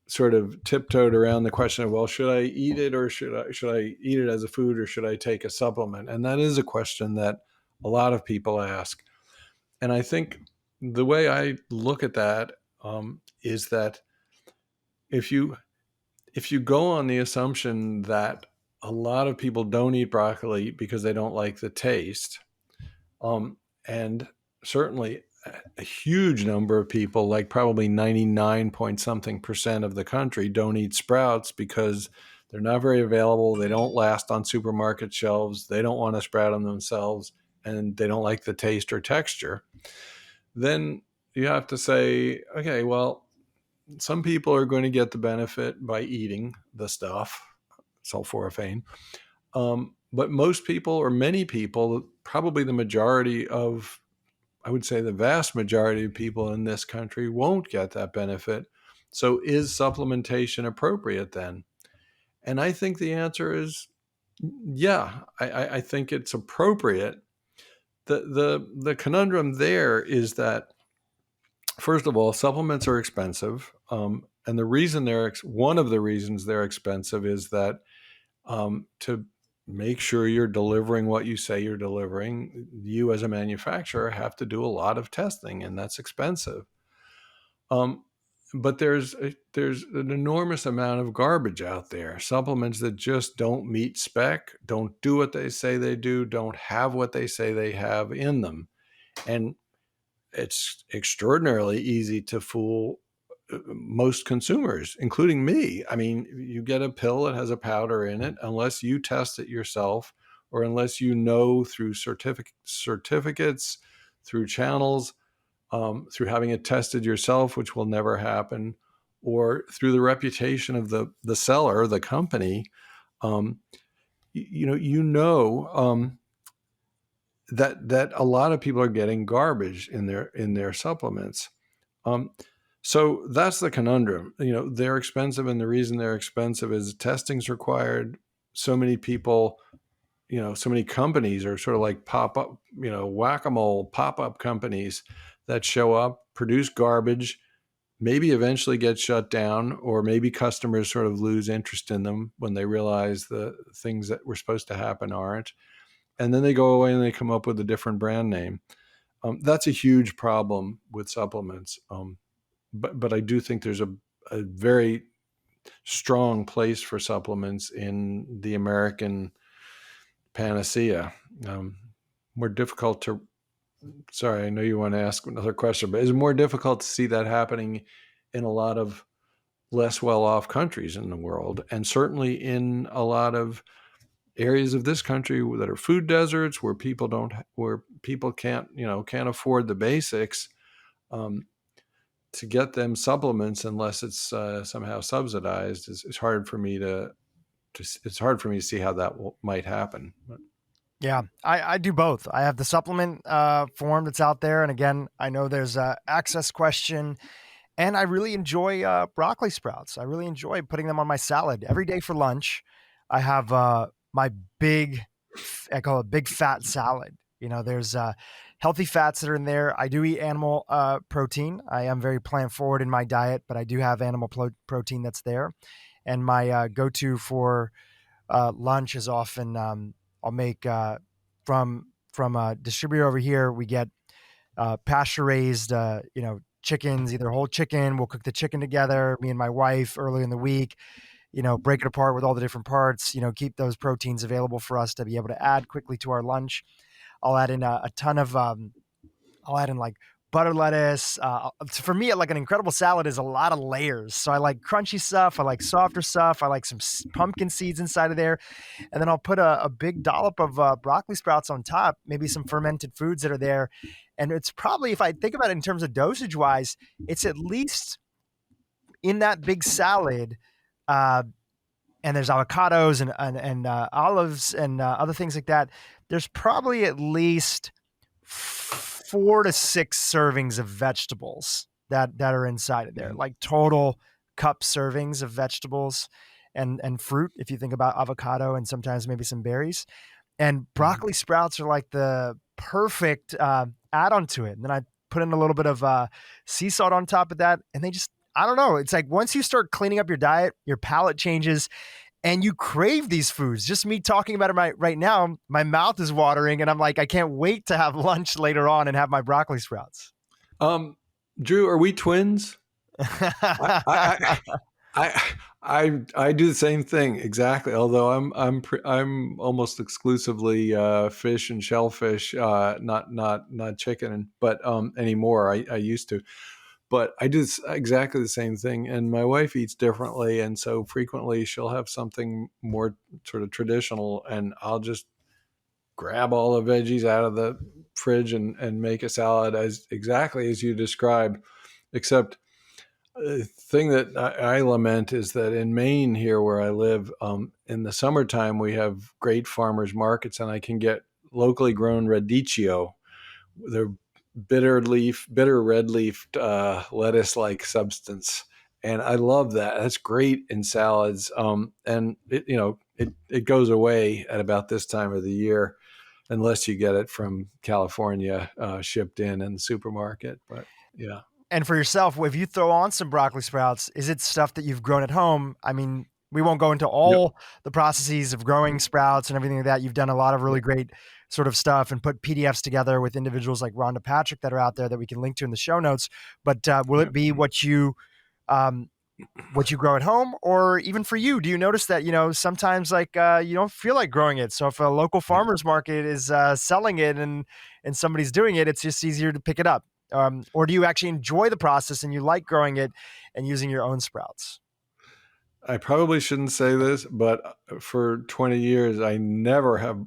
sort of tiptoed around the question of, well, should I eat it, or should I eat it as a food, or should I take a supplement? And that is a question that a lot of people ask. And I think the way I look at that is that if you go on the assumption that a lot of people don't eat broccoli because they don't like the taste, and certainly a huge number of people, like probably 99% of the country, don't eat sprouts because they're not very available. They don't last on supermarket shelves. They don't want to sprout them themselves, and they don't like the taste or texture. Then you have to say, okay, well, some people are going to get the benefit by eating the stuff, sulforaphane. But most people, or many people, probably the majority of, I would say the vast majority of people in this country, won't get that benefit. So is supplementation appropriate then? And I think the answer is, yeah, I think it's appropriate. The conundrum there is that First of all, supplements are expensive. And one of the reasons they're expensive is that to make sure you're delivering what you say you're delivering, you as a manufacturer have to do a lot of testing, and that's expensive. Um, but there's an enormous amount of garbage out there. Supplements that just don't meet spec, don't do what they say they do, don't have what they say they have in them, and it's extraordinarily easy to fool most consumers, including me. I mean, you get a pill that has a powder in it, unless you test it yourself, or unless you know through certificates, through channels, through having it tested yourself, which will never happen, or through the reputation of the seller, the company. Um, that a lot of people are getting garbage in their supplements. Um, so that's the conundrum. They're expensive, and the reason they're expensive is testing's required. So many people, so many companies are sort of like pop-up, whack-a-mole pop-up companies that show up, produce garbage, maybe eventually get shut down, or maybe customers sort of lose interest in them when they realize the things that were supposed to happen aren't. And then they go away and they come up with a different brand name. That's a huge problem with supplements. But I do think there's a very strong place for supplements in the American panacea. More difficult to, sorry, I know you want to ask another question, but it's more difficult to see that happening in a lot of less well-off countries in the world, and certainly in a lot of areas of this country that are food deserts, where people can't afford the basics. To get them supplements, unless it's somehow subsidized, is hard for me to it's hard for me to see how that might happen. Yeah, I do both. I have the supplement form that's out there. And again, I know there's a access question, and I really enjoy broccoli sprouts. I really enjoy putting them on my salad every day for lunch. I have my I call it big fat salad. There's healthy fats that are in there. I do eat animal protein. I am very plant forward in my diet, but I do have animal protein that's there. And my go-to for lunch is often I'll make from a distributor over here. We get pasture raised, chickens, either whole chicken. We'll cook the chicken together, me and my wife, early in the week. Break it apart with all the different parts. Keep those proteins available for us to be able to add quickly to our lunch. I'll add in a ton of. I'll add in like butter lettuce. For me, like an incredible salad is a lot of layers. So I like crunchy stuff. I like softer stuff. I like some pumpkin seeds inside of there. And then I'll put a big dollop of broccoli sprouts on top, maybe some fermented foods that are there. And it's probably, if I think about it in terms of dosage wise, it's at least in that big salad. And there's avocados and olives and other things like that. There's probably at least 4 to 6 servings of vegetables that are inside of there, like total cup servings of vegetables and fruit. If you think about avocado and sometimes maybe some berries, and broccoli sprouts are like the perfect add-on to it. And then I put in a little bit of sea salt on top of that, and they just, I don't know. It's like once you start cleaning up your diet, your palate changes and you crave these foods. Just me talking about it right now, my mouth is watering and I'm like, I can't wait to have lunch later on and have my broccoli sprouts. Dhru, are we twins? I do the same thing exactly. Although I'm almost exclusively fish and shellfish, not chicken, but anymore. I used to. But I do exactly the same thing, and my wife eats differently, and so frequently she'll have something more sort of traditional, and I'll just grab all the veggies out of the fridge and make a salad exactly as you described. Except the thing that I lament is that in Maine, here where I live, in the summertime we have great farmers markets, and I can get locally grown radicchio. They're bitter red leafed lettuce-like substance, and I love that. That's great in salads. And it goes away at about this time of the year, unless you get it from California shipped in the supermarket. But yeah. And for yourself, if you throw on some broccoli sprouts, is it stuff that you've grown at home? I mean, we won't go into Yep. all the processes of growing sprouts and everything like that. You've done a lot of really great sort of stuff and put PDFs together with individuals like Rhonda Patrick that are out there that we can link to in the show notes. But will it Yep. be um, what you grow at home, or even for you, do you notice that, sometimes like you don't feel like growing it? So if a local farmer's market is selling it and somebody's doing it, it's just easier to pick it up. Or do you actually enjoy the process and you like growing it and using your own sprouts? I probably shouldn't say this, but for 20 years, I'd never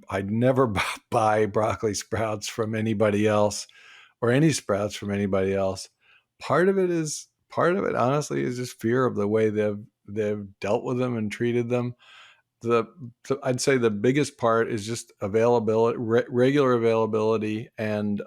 buy broccoli sprouts from anybody else or any sprouts from anybody else. Part of it, honestly, is just fear of the way they've dealt with them and treated them. The, I'd say the biggest part is just availability, regular availability, and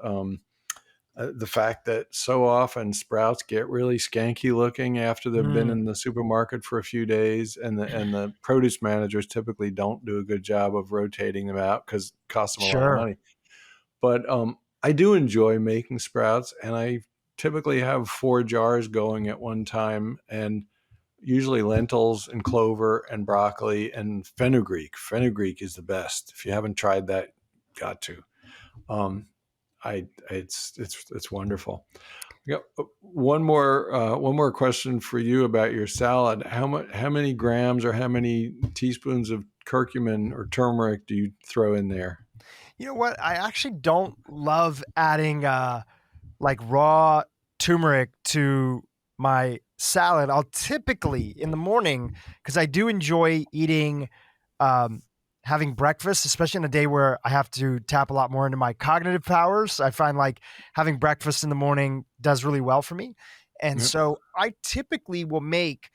the fact that so often sprouts get really skanky looking after they've been in Mm, the supermarket for a few days, and the produce managers typically don't do a good job of rotating them out because it costs them a lot of sure. money. But I do enjoy making sprouts, and I typically have 4 jars going at one time, and usually lentils and clover and broccoli and fenugreek. Fenugreek is the best. If you haven't tried that, got to. Um, it's wonderful. Yeah. One more question for you about your salad. How many grams or how many teaspoons of curcumin or turmeric do you throw in there? You know what? I actually don't love adding like raw turmeric to my salad. I'll typically in the morning, because I do enjoy eating, um, having breakfast, especially on a day where I have to tap a lot more into my cognitive powers. I find like having breakfast in the morning does really well for me. And Yep. so I typically will make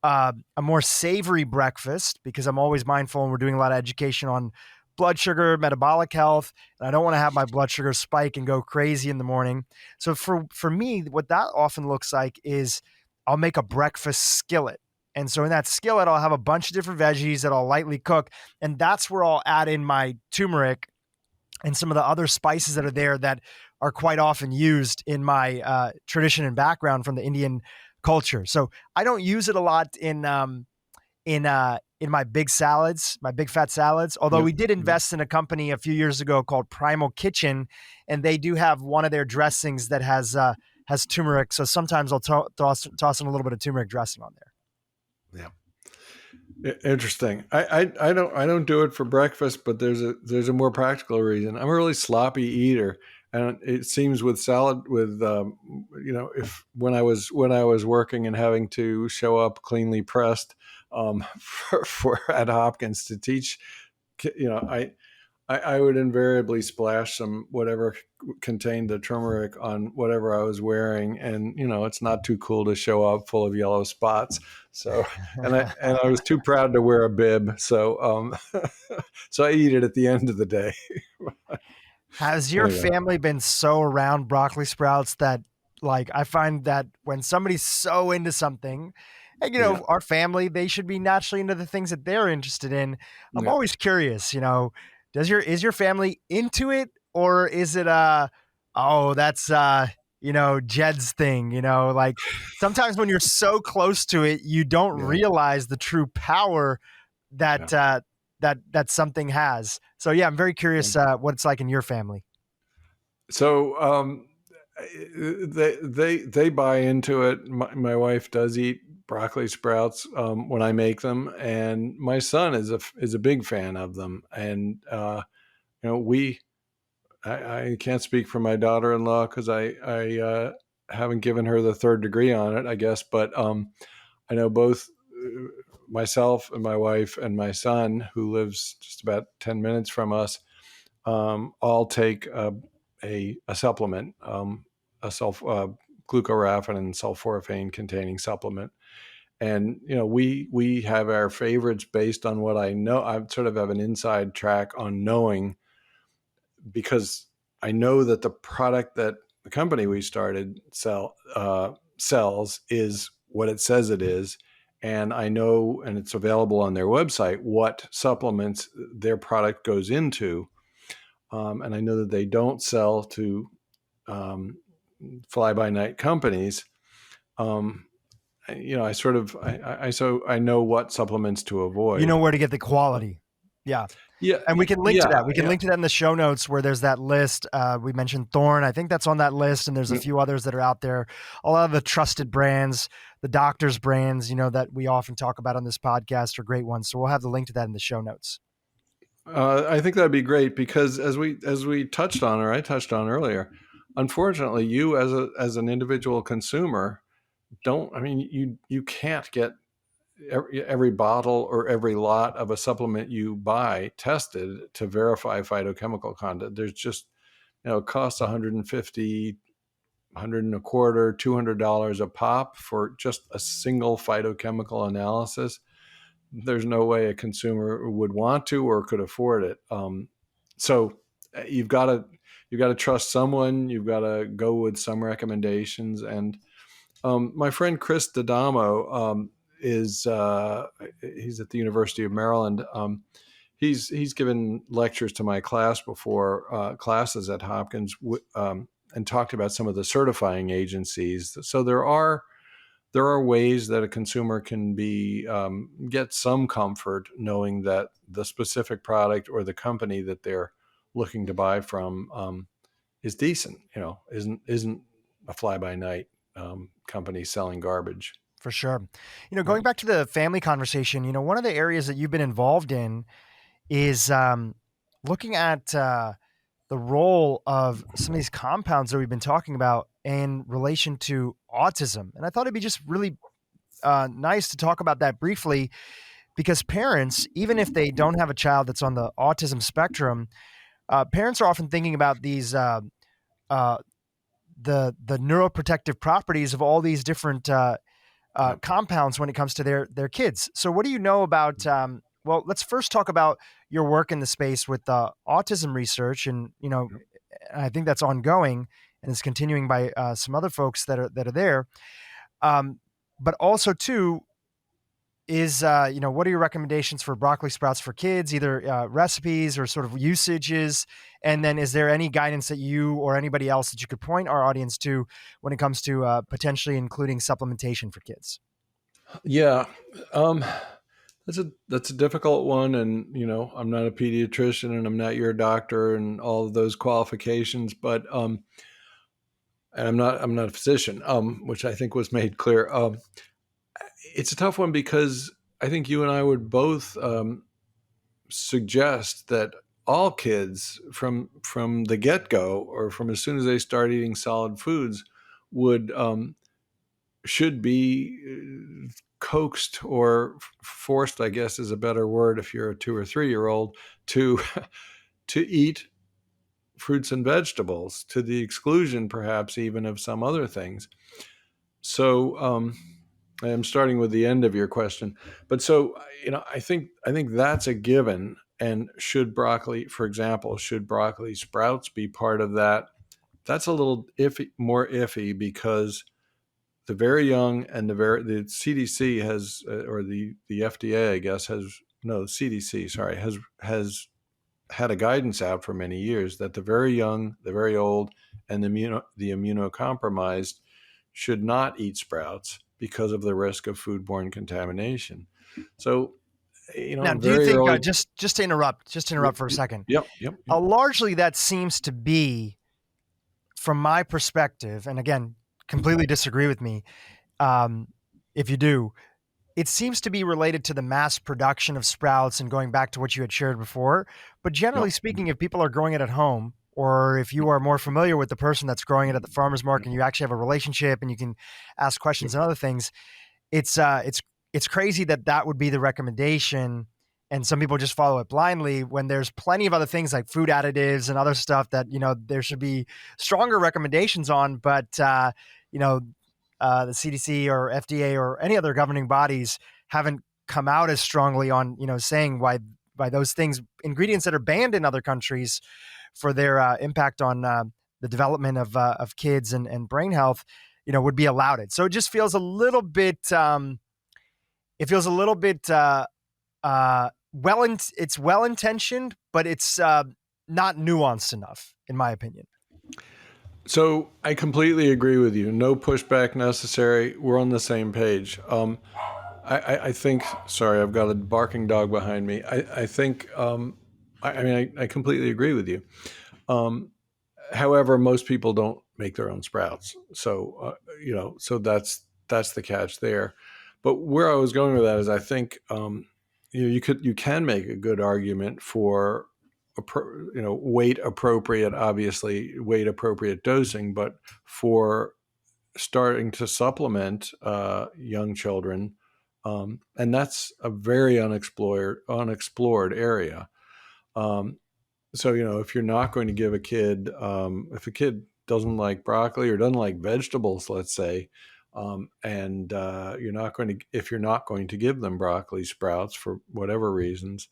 a more savory breakfast because I'm always mindful and we're doing a lot of education on blood sugar, metabolic health, and I don't want to have my blood sugar spike and go crazy in the morning. So for me, what that often looks like is I'll make a breakfast skillet. And so in that skillet, I'll have a bunch of different veggies that I'll lightly cook. And that's where I'll add in my turmeric and some of the other spices that are there that are quite often used in my tradition and background from the Indian culture. So I don't use it a lot in my big salads, my big fat salads. Although Yep. we did Yep. invest in a company a few years ago called Primal Kitchen, and they do have one of their dressings that has turmeric. So sometimes I'll toss in a little bit of turmeric dressing on Yeah. Interesting. I don't do it for breakfast, but there's a more practical reason. I'm a really sloppy eater, and it seems with salad with if when I was working and having to show up cleanly pressed for at Hopkins to teach, I would invariably splash some whatever contained the turmeric on whatever I was wearing, and it's not too cool to show up full of yellow spots. So, and I was too proud to wear a bib, so so I eat it at the end of the day. Has your Anyway, family been so around broccoli sprouts that, like, I find that when somebody's so into something, and yeah, our family, they should be naturally into the things that they're interested in. I'm yeah, always curious, is your family into it, or is it oh, that's Jed's thing, like sometimes when you're so close to it, you don't yeah, realize the true power yeah. that that something has. So yeah, I'm very Yeah. curious what it's like in your family. So they buy into it. My wife does eat broccoli sprouts when I make them, and my son is a big fan of them. And we I can't speak for my daughter-in-law because I haven't given her the third degree on it, I guess. But I know both myself and my wife and my son, who lives just about 10 minutes from us, all take a supplement, a glucoraphanin and sulforaphane containing supplement. And we have our favorites based on what I know. I sort of have an inside track on knowing, because I know that the product that the company we started sells is what it says it is. And I know, and it's available on their website, what supplements their product goes into. And I know that they don't sell to um, fly-by-night companies, I know what supplements to You avoid. know where to get the quality. Yeah. Yeah, And we can link to yeah, that. We can link to that in the show notes where there's that list. We mentioned Thorne. I think that's on that list. And there's a few others that are out there. A lot of the trusted brands, the doctor's brands, that we often talk about on this podcast are great ones. So we'll have the link to that in the show notes. I think that'd be great because as we touched on, or I touched on earlier, unfortunately, you as an individual consumer you can't get every bottle or every lot of a supplement you buy tested to verify phytochemical content. There's just, it costs $150, $200 a pop for just a single phytochemical analysis. There's no way a consumer would want to or could afford it. So you've got to trust someone. You've got to go with some recommendations. And my friend Chris D'Adamo he's at the University of Maryland. He's given lectures to my class before classes at Hopkins, and talked about some of the certifying agencies. So there are ways that a consumer can get some comfort knowing that the specific product or the company that they're looking to buy from is decent. Isn't a fly-by-night company selling garbage. For sure. Going back to the family conversation, one of the areas that you've been involved in is looking at the role of some of these compounds that we've been talking about in relation to autism. And I thought it'd be just really nice to talk about that briefly, because parents, even if they don't have a child that's on the autism spectrum, parents are often thinking about these the neuroprotective properties of all these different compounds when it comes to their kids. So what do you know about, well, let's first talk about your work in the space with autism research. And, I think that's ongoing and is continuing by some other folks that are there. But also too, is, what are your recommendations for broccoli sprouts for kids, either recipes or sort of usages? And then is there any guidance that you or anybody else that you could point our audience to when it comes to potentially including supplementation for kids? Yeah. That's a difficult one. And, I'm not a pediatrician and I'm not your doctor and all of those qualifications, but, and I'm not a physician, which I think was made clear. It's a tough one because I think you and I would both suggest that all kids from the get-go or from as soon as they start eating solid foods should be coaxed or forced, I guess is a better word if you're a 2 or 3 year old, to eat fruits and vegetables to the exclusion perhaps even of some other things. So I'm starting with the end of your question, but so I think that's a given. And should broccoli sprouts be part of that? That's a little more iffy because the very young and the CDC has, or the FDA, I guess, CDC, sorry, has had a guidance out for many years that the very young, the very old, and the immunocompromised should not eat sprouts because of the risk of foodborne contamination. So, now, do you think, just to interrupt for a second? Yep. Largely that seems to be, from my perspective, and again, completely disagree with me if you do, it seems to be related to the mass production of sprouts and going back to what you had shared before. But generally speaking, if people are growing it at home, or if you are more familiar with the person that's growing it at the farmer's market and you actually have a relationship and you can ask questions and other things, it's crazy that would be the recommendation. And some people just follow it blindly when there's plenty of other things like food additives and other stuff that, there should be stronger recommendations on. But, the CDC or FDA or any other governing bodies haven't come out as strongly on, saying why those things, ingredients that are banned in other countries for their impact on the development of kids and brain health, would be allowed it. So it just feels a little bit, it's well-intentioned, but it's not nuanced enough, in my opinion. So I completely agree with you. No pushback necessary. We're on the same page. I think. Sorry, I've got a barking dog behind me. I think. I mean, I completely agree with you. Um, However, most people don't make their own sprouts. So so that's the catch there. But where I was going with that is, I think you can make a good argument for weight appropriate, obviously weight appropriate dosing, but for starting to supplement young children, and that's a very unexplored area. Um, so if you're not going to give a kid, if a kid doesn't like broccoli or doesn't like vegetables, let's say, and if you're not going to give them broccoli sprouts for whatever reasons,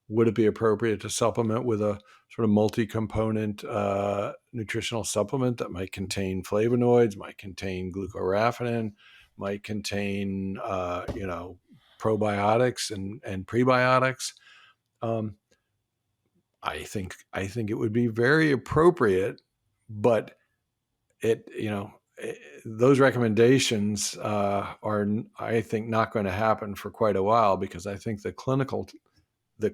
would it be appropriate to supplement with a sort of multi-component nutritional supplement that might contain flavonoids, might contain glucoraphanin, might contain probiotics and prebiotics? Um, I think it would be very appropriate, but those recommendations are, I think, not going to happen for quite a while, because I think the clinical the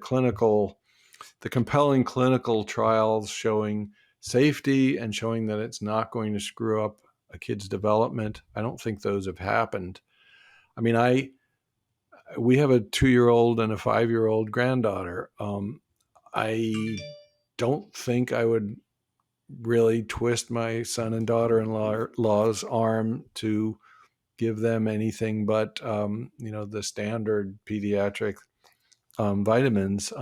compelling clinical trials showing safety and showing that it's not going to screw up a kid's development, I don't think those have happened. I mean, we have a 2-year-old and a 5-year-old granddaughter. I don't think I would really twist my son and daughter-in-law's arm to give them anything but the standard pediatric vitamins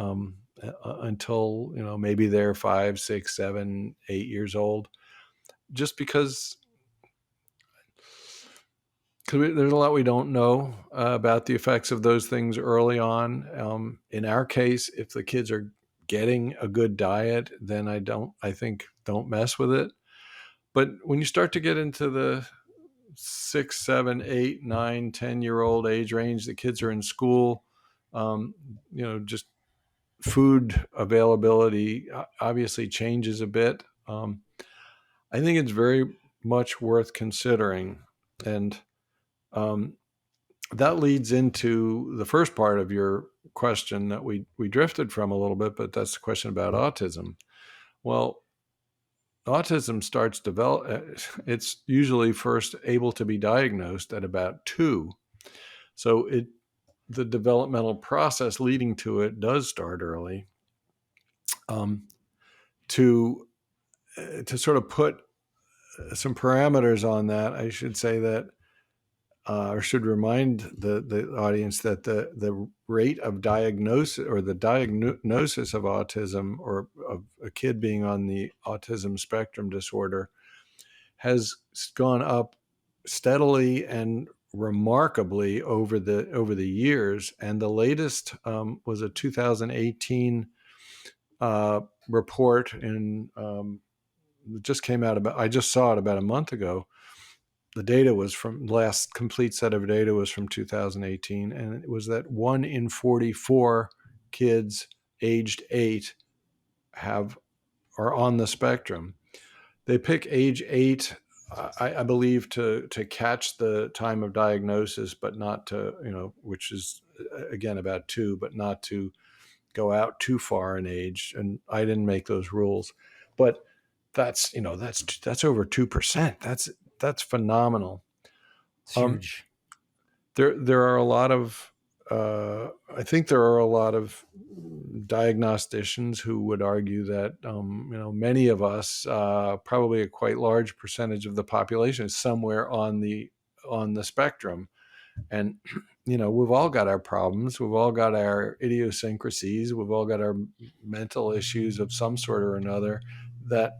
until maybe they're 5, 6, 7, 8 years old, just because there's a lot we don't know about the effects of those things early on. In our case, if the kids are getting a good diet, then I think don't mess with it. But when you start to get into the 6, 7, 8, 9, 10-year-old age range, the kids are in school, just food availability obviously changes a bit. I think it's very much worth considering. And that leads into the first part of your question that we drifted from a little bit, but that's the question about autism. Well, autism starts it's usually first able to be diagnosed at about 2. So the developmental process leading to it does start early. To sort of put some parameters on that, I should say that, or should remind the audience that the rate of diagnosis, or the diagnosis of autism, or of a kid being on the autism spectrum disorder, has gone up steadily and remarkably over the years. And the latest was a 2018 report it just came out I just saw it about a month ago. The data was from last complete set of data was from 2018, and it was that 1 in 44 kids aged 8 are on the spectrum. They pick age 8, I believe, to catch the time of diagnosis, but not to, which is again about 2, but not to go out too far in age. And I didn't make those rules, but that's over 2%. That's phenomenal. It's huge. There are a lot of I think there are a lot of diagnosticians who would argue that many of us, probably a quite large percentage of the population, is somewhere on the spectrum. And we've all got our problems, we've all got our idiosyncrasies, we've all got our mental issues of some sort or another that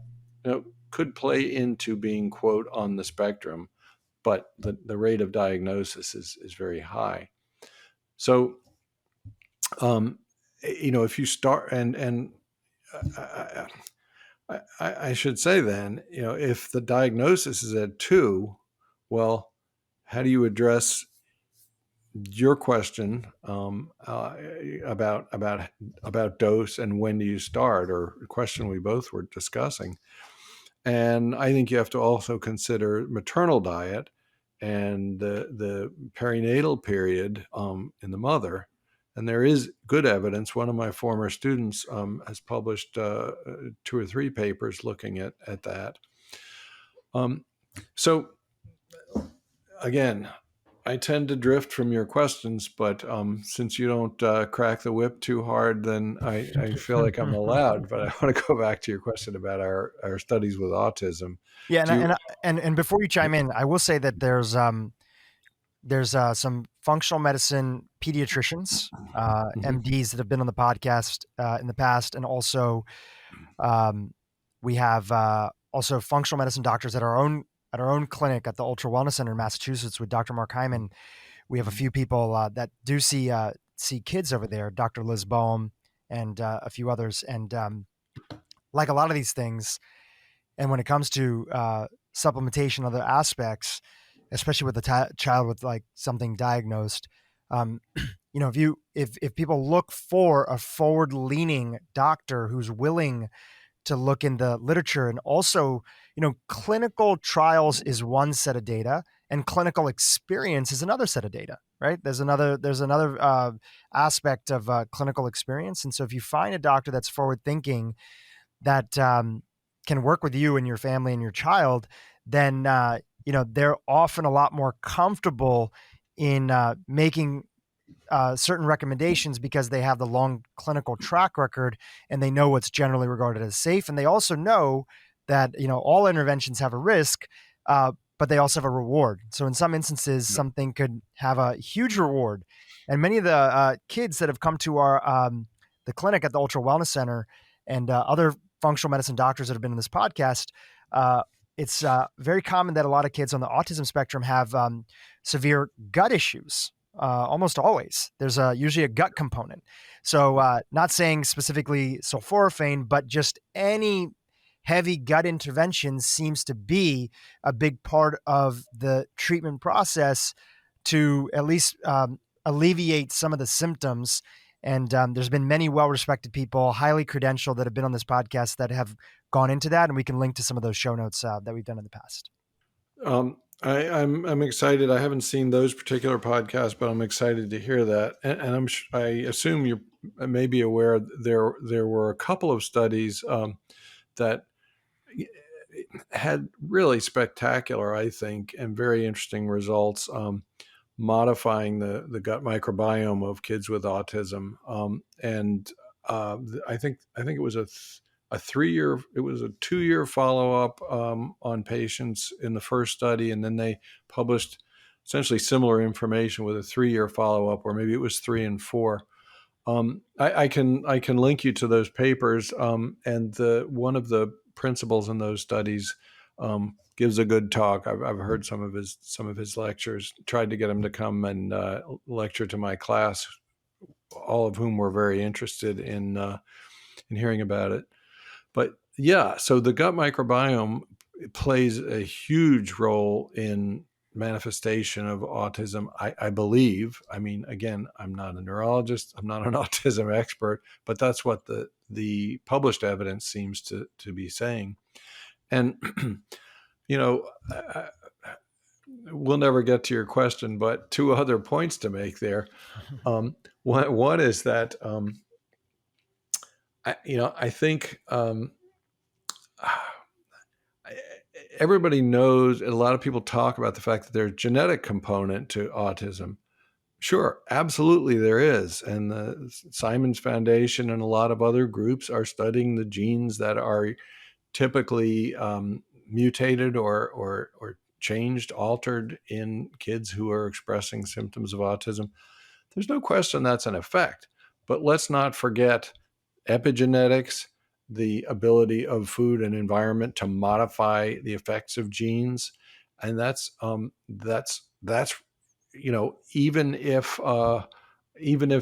could play into being, quote, on the spectrum, but the rate of diagnosis is very high. So if you start, and I should say then, if the diagnosis is at 2, well, how do you address your question about dose and when do you start, or a question we both were discussing? And I think you have to also consider maternal diet and the perinatal period in the mother. And there is good evidence. One of my former students has published 2 or 3 papers looking at that. So again, I tend to drift from your questions, but since you don't crack the whip too hard, then I feel like I'm allowed. But I want to go back to your question about our studies with autism. Yeah, Do you? and before you chime in, I will say that there's some functional medicine pediatricians, Mhm. MDs that have been on the podcast in the past, and also we have also functional medicine doctors at our own clinic at the Ultra Wellness Center in Massachusetts with Dr. Mark Hyman. We have a few people that do see kids over there, Dr. Liz Boehm and a few others, and like a lot of these things. And when it comes to supplementation, other aspects, especially with the child with like something diagnosed, um, if people look for a forward leaning doctor who's willing to look in the literature, and also, clinical trials is one set of data and clinical experience is another set of data, right? There's another aspect of clinical experience. And so if you find a doctor that's forward thinking, that can work with you and your family and your child, then they're often a lot more comfortable in making certain recommendations because they have the long clinical track record and they know what's generally regarded as safe, and they also know that all interventions have a risk. But they also have a reward. So in some instances, Yep. something could have a huge reward. And many of the kids that have come to our the clinic at the Ultra Wellness Center and other functional medicine doctors that have been in this podcast, it's very common that a lot of kids on the autism spectrum have severe gut issues. Almost always, there's usually a gut component. So, not saying specifically sulforaphane, but just any heavy gut intervention seems to be a big part of the treatment process to at least alleviate some of the symptoms. And there's been many well-respected people, highly credentialed, that have been on this podcast that have gone into that, and we can link to some of those show notes that we've done in the past. I'm excited. I haven't seen those particular podcasts, but I'm excited to hear that. And I assume you may be aware there were a couple of studies that had really spectacular, I think, and very interesting results, modifying the gut microbiome of kids with autism. And I think it was a 3-year, it was a 2-year follow up on patients in the first study, and then they published essentially similar information with a 3-year follow up, or maybe it was 3 and 4. I can link you to those papers, and one of the principals in those studies gives a good talk. I've heard some of his lectures. Tried to get him to come and lecture to my class, all of whom were very interested in hearing about it. But yeah, so the gut microbiome plays a huge role in manifestation of autism, I believe. I mean, again, I'm not a neurologist, I'm not an autism expert, but that's what the published evidence seems to be saying. And we'll never get to your question, but 2 other points to make there. One is that I think everybody knows, and a lot of people talk about the fact that there's a genetic component to autism. Sure, absolutely there is. And the Simons Foundation and a lot of other groups are studying the genes that are typically mutated or changed, altered in kids who are expressing symptoms of autism. There's no question that's an effect. But let's not forget epigenetics, the ability of food and environment to modify the effects of genes, and that's even if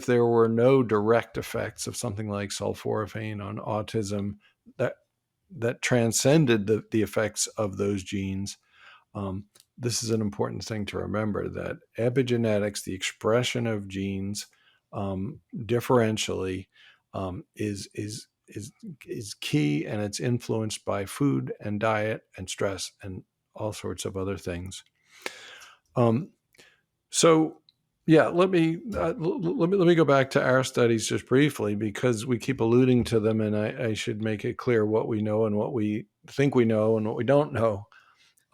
there were no direct effects of something like sulforaphane on autism that transcended the effects of those genes. This is an important thing to remember, that epigenetics, the expression of genes differentially, is is key, and it's influenced by food and diet and stress and all sorts of other things. So yeah, let me go back to our studies just briefly, because we keep alluding to them, and I should make it clear what we know and what we think we know and what we don't know.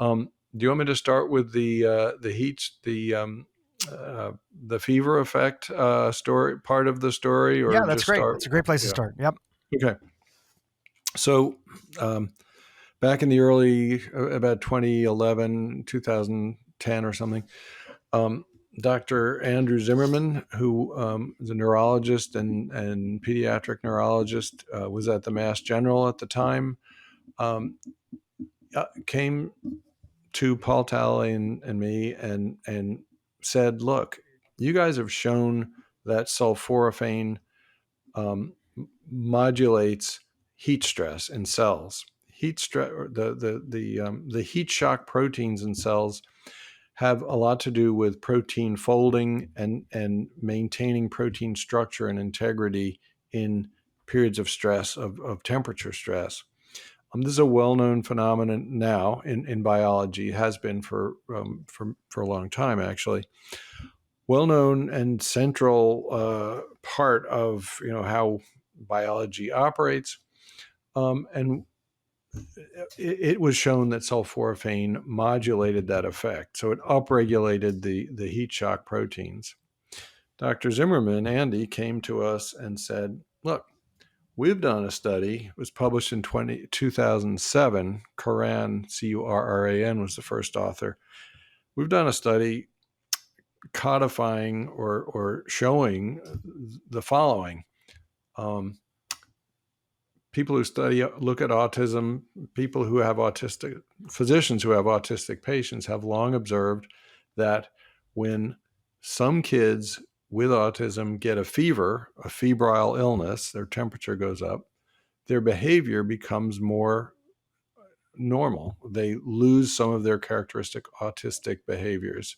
Do you want me to start with the heat, the fever effect story part of the story, Yeah, or that's just great. start? It's a great place to Yeah. start. Yep. Okay. So back in the early, about 2011, 2010 or something, Dr. Andrew Zimmerman, who is a neurologist and pediatric neurologist, was at the Mass General at the time, came to Paul Talley and me and said, look, you guys have shown that sulforaphane modulates heat stress in cells. Heat stress, the heat shock proteins in cells have a lot to do with protein folding and maintaining protein structure and integrity in periods of stress, of temperature stress. This is a well-known phenomenon now in biology. It has been for a long time, actually. Well-known and central part of how biology operates, and it was shown that sulforaphane modulated that effect. So it upregulated the heat shock proteins. Dr. Zimmerman, Andy, came to us and said, look, we've done a study. It was published in 2007. Curran, Curran, was the first author. We've done a study codifying or showing the following. People who look at autism, people who have physicians who have autistic patients have long observed that when some kids with autism get a fever, a febrile illness, their temperature goes up, their behavior becomes more normal. They lose some of their characteristic autistic behaviors.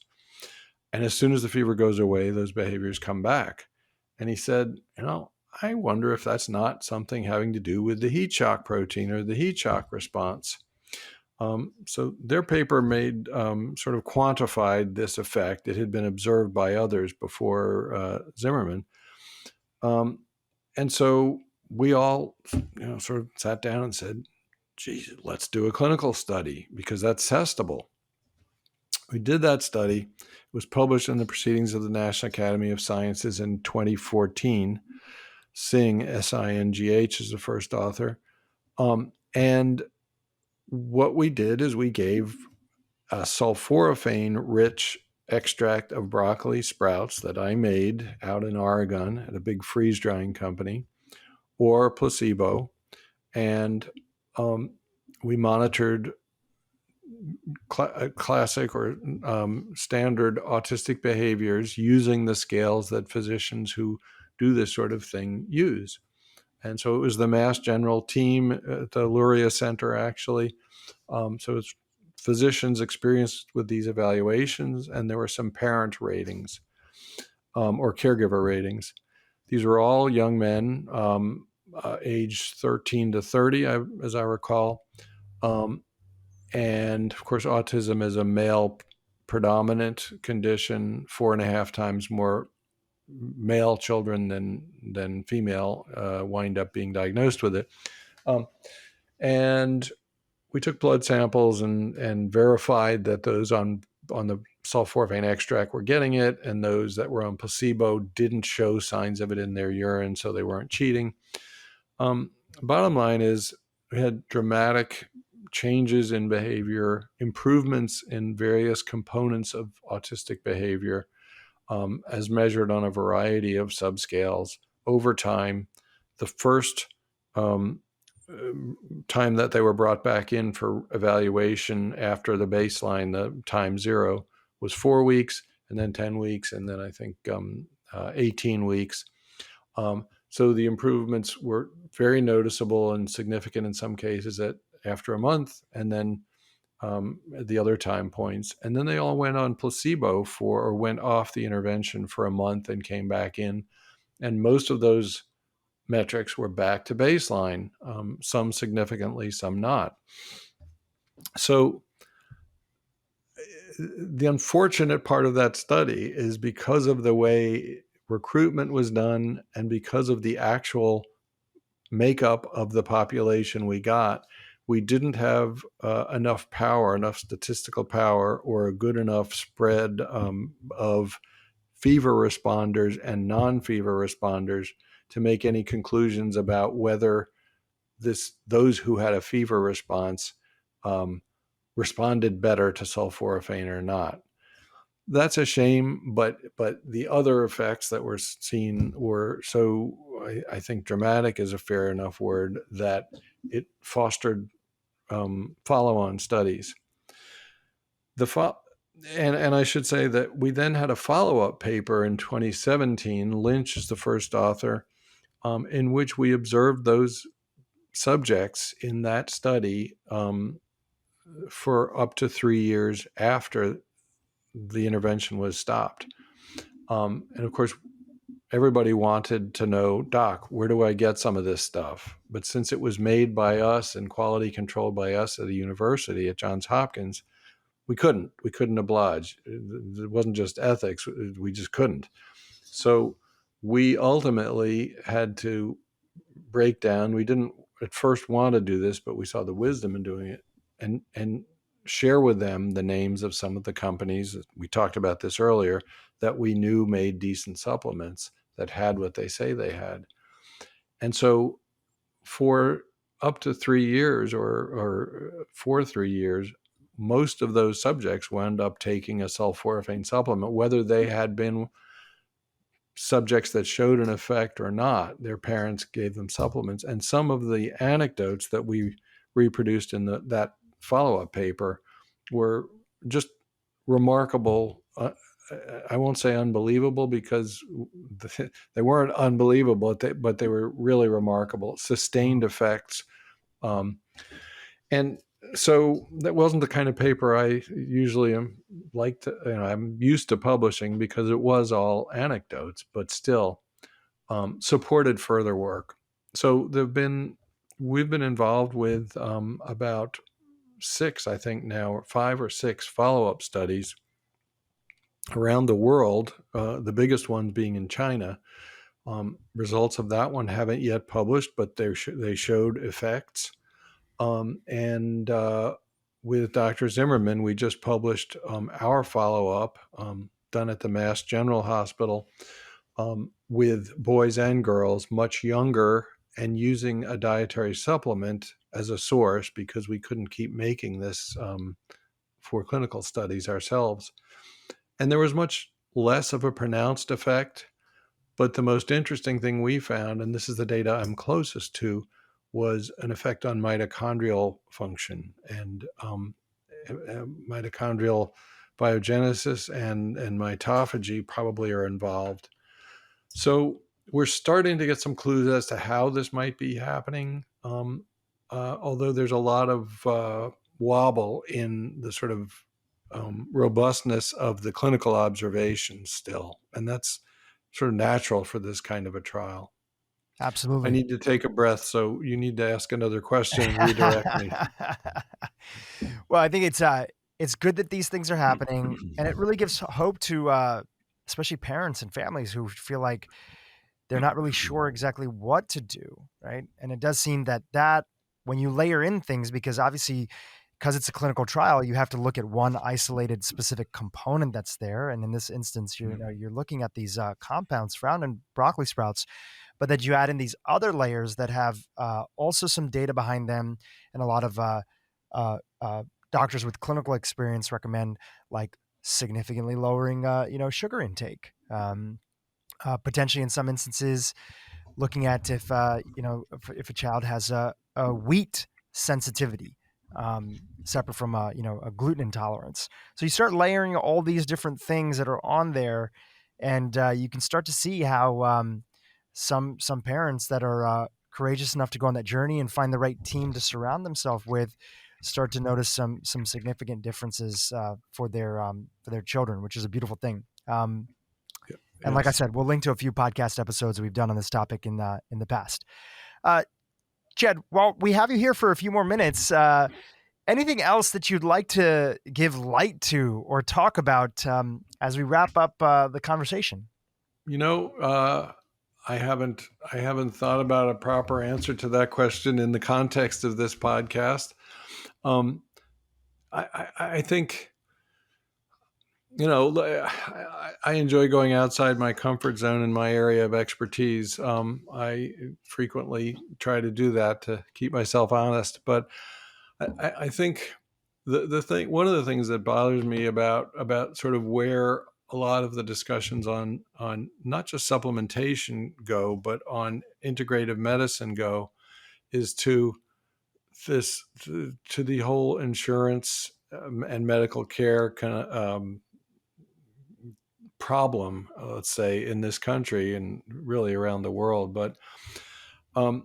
And as soon as the fever goes away, those behaviors come back. And he said, I wonder if that's not something having to do with the heat shock protein or the heat shock response. So their paper made sort of quantified this effect. It had been observed by others before Zimmerman. And so we all sort of sat down and said, geez, let's do a clinical study because that's testable. We did that study. It was published in the Proceedings of the National Academy of Sciences in 2014. Singh, S-I-N-G-H, is the first author. And what we did is we gave a sulforaphane-rich extract of broccoli sprouts that I made out in Oregon at a big freeze-drying company, or placebo. And we monitored classic or standard autistic behaviors using the scales that physicians who do this sort of thing use. And so it was the Mass General team at the Luria Center, actually. So it's physicians experienced with these evaluations, and there were some parent ratings or caregiver ratings. These were all young men, aged 13 to 30, as I recall. And of course, autism is a male predominant condition, 4.5 times more male children than female wind up being diagnosed with it. And we took blood samples and verified that those on the sulforaphane extract were getting it, and those that were on placebo didn't show signs of it in their urine, so they weren't cheating. Bottom line is we had dramatic changes in behavior, improvements in various components of autistic behavior, as measured on a variety of subscales over time. The first time that they were brought back in for evaluation after the baseline, the time 0, was 4 weeks, and then 10 weeks, and then I think 18 weeks. So the improvements were very noticeable and significant in some cases after a month, and then at the other time points. And then they all went on placebo or went off the intervention for a month and came back in. And most of those metrics were back to baseline, some significantly, some not. So the unfortunate part of that study is because of the way recruitment was done and because of the actual makeup of the population we got, we didn't have enough power, enough statistical power, or a good enough spread of fever responders and non-fever responders to make any conclusions about whether those who had a fever response responded better to sulforaphane or not. That's a shame, but the other effects that were seen were so, I think dramatic is a fair enough word, that it fostered follow-on studies. And I should say that we then had a follow-up paper in 2017. Lynch is the first author, in which we observed those subjects in that study for up to 3 years after the intervention was stopped. And of course, everybody wanted to know, Doc, where do I get some of this stuff? But since it was made by us and quality controlled by us at the university at Johns Hopkins, we couldn't oblige. It wasn't just ethics. We just couldn't. So we ultimately had to break down. We didn't at first want to do this, but we saw the wisdom in doing it and share with them the names of some of the companies, we talked about this earlier, that we knew made decent supplements that had what they say they had. And so for up to 3 years or for 3 years, most of those subjects wound up taking a sulforaphane supplement, whether they had been subjects that showed an effect or not. Their parents gave them supplements. And some of the anecdotes that we reproduced in that follow-up paper were just remarkable. I won't say unbelievable because they weren't unbelievable, but they were really remarkable, sustained effects. And so that wasn't the kind of paper I usually I'm used to publishing because it was all anecdotes, but still supported further work. So we've been involved with about 6, I think now, or 5 or 6 follow-up studies around the world, the biggest one being in China. Results of that one haven't yet published, but they showed effects. And with Dr. Zimmerman, we just published our follow-up done at the Mass General Hospital with boys and girls much younger and using a dietary supplement as a source because we couldn't keep making this for clinical studies ourselves. And there was much less of a pronounced effect. But the most interesting thing we found, and this is the data I'm closest to, was an effect on mitochondrial function and mitochondrial biogenesis and mitophagy probably are involved. So we're starting to get some clues as to how this might be happening, although there's a lot of wobble in the sort of robustness of the clinical observations still. And that's sort of natural for this kind of a trial. Absolutely. I need to take a breath, so you need to ask another question and redirect me. Well, I think it's good that these things are happening, and it really gives hope to especially parents and families who feel like they're not really sure exactly what to do, right? And it does seem that when you layer in things, because obviously, because it's a clinical trial, you have to look at one isolated specific component that's there. And in this instance, you're looking at these compounds found in broccoli sprouts, but that you add in these other layers that have also some data behind them. And a lot of doctors with clinical experience recommend like significantly lowering, sugar intake. Potentially in some instances, looking at if a child has a wheat sensitivity, separate from a gluten intolerance. So you start layering all these different things that are on there, and you can start to see how some parents that are courageous enough to go on that journey and find the right team to surround themselves with start to notice some significant differences for their children, which is a beautiful thing. And like I Yes. said, we'll link to a few podcast episodes we've done on this topic in the past. Jed, while we have you here for a few more minutes, anything else that you'd like to give light to or talk about as we wrap up the conversation? I haven't thought about a proper answer to that question in the context of this podcast. Um, I think, I enjoy going outside my comfort zone in my area of expertise. I frequently try to do that to keep myself honest, but I think one of the things that bothers me about sort of where a lot of the discussions on not just supplementation go, but on integrative medicine go, is to the whole insurance and medical care kind of problem, let's say, in this country and really around the world. But when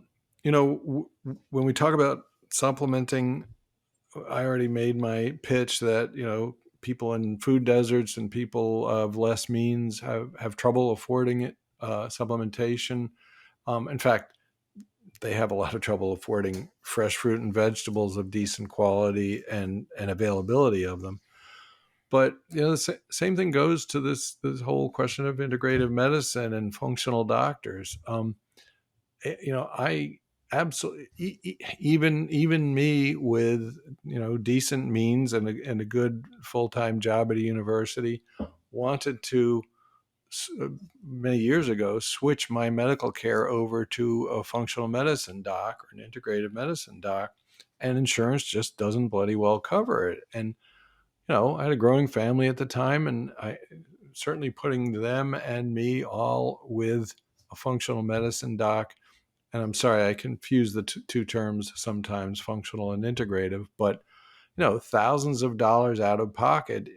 we talk about supplementing, I already made my pitch that people in food deserts and people of less means have trouble affording it, supplementation. In fact, they have a lot of trouble affording fresh fruit and vegetables of decent quality and availability of them. But the same thing goes to this whole question of integrative medicine and functional doctors. I absolutely, even me with decent means and a good full-time job at a university, wanted to many years ago switch my medical care over to a functional medicine doc or an integrative medicine doc, and insurance just doesn't bloody well cover it. And I had a growing family at the time, and I certainly putting them and me all with a functional medicine doc. And I'm sorry, I confuse the two terms sometimes, functional and integrative, but thousands of dollars out of pocket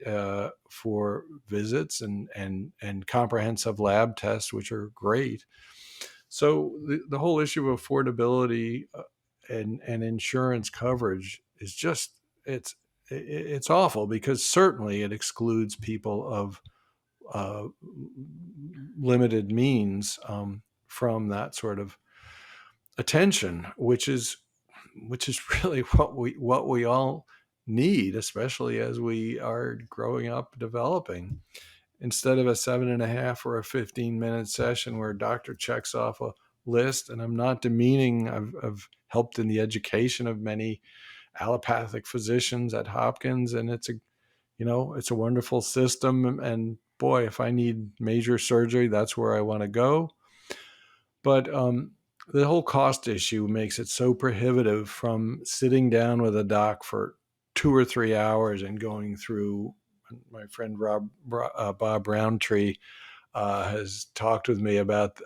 for visits and comprehensive lab tests, which are great. So the whole issue of affordability and insurance coverage is just it's awful, because certainly it excludes people of uh, limited means from that sort of attention, which is really what we all need, especially as we are growing up, developing. Instead of a 7.5 or a 15-minute session where a doctor checks off a list, and I'm not demeaning, I've helped in the education of many allopathic physicians at Hopkins, and it's a wonderful system. And boy, if I need major surgery, that's where I want to go. But the whole cost issue makes it so prohibitive, from sitting down with a doc for 2 or 3 hours and going through. My friend Bob Roundtree has talked with me about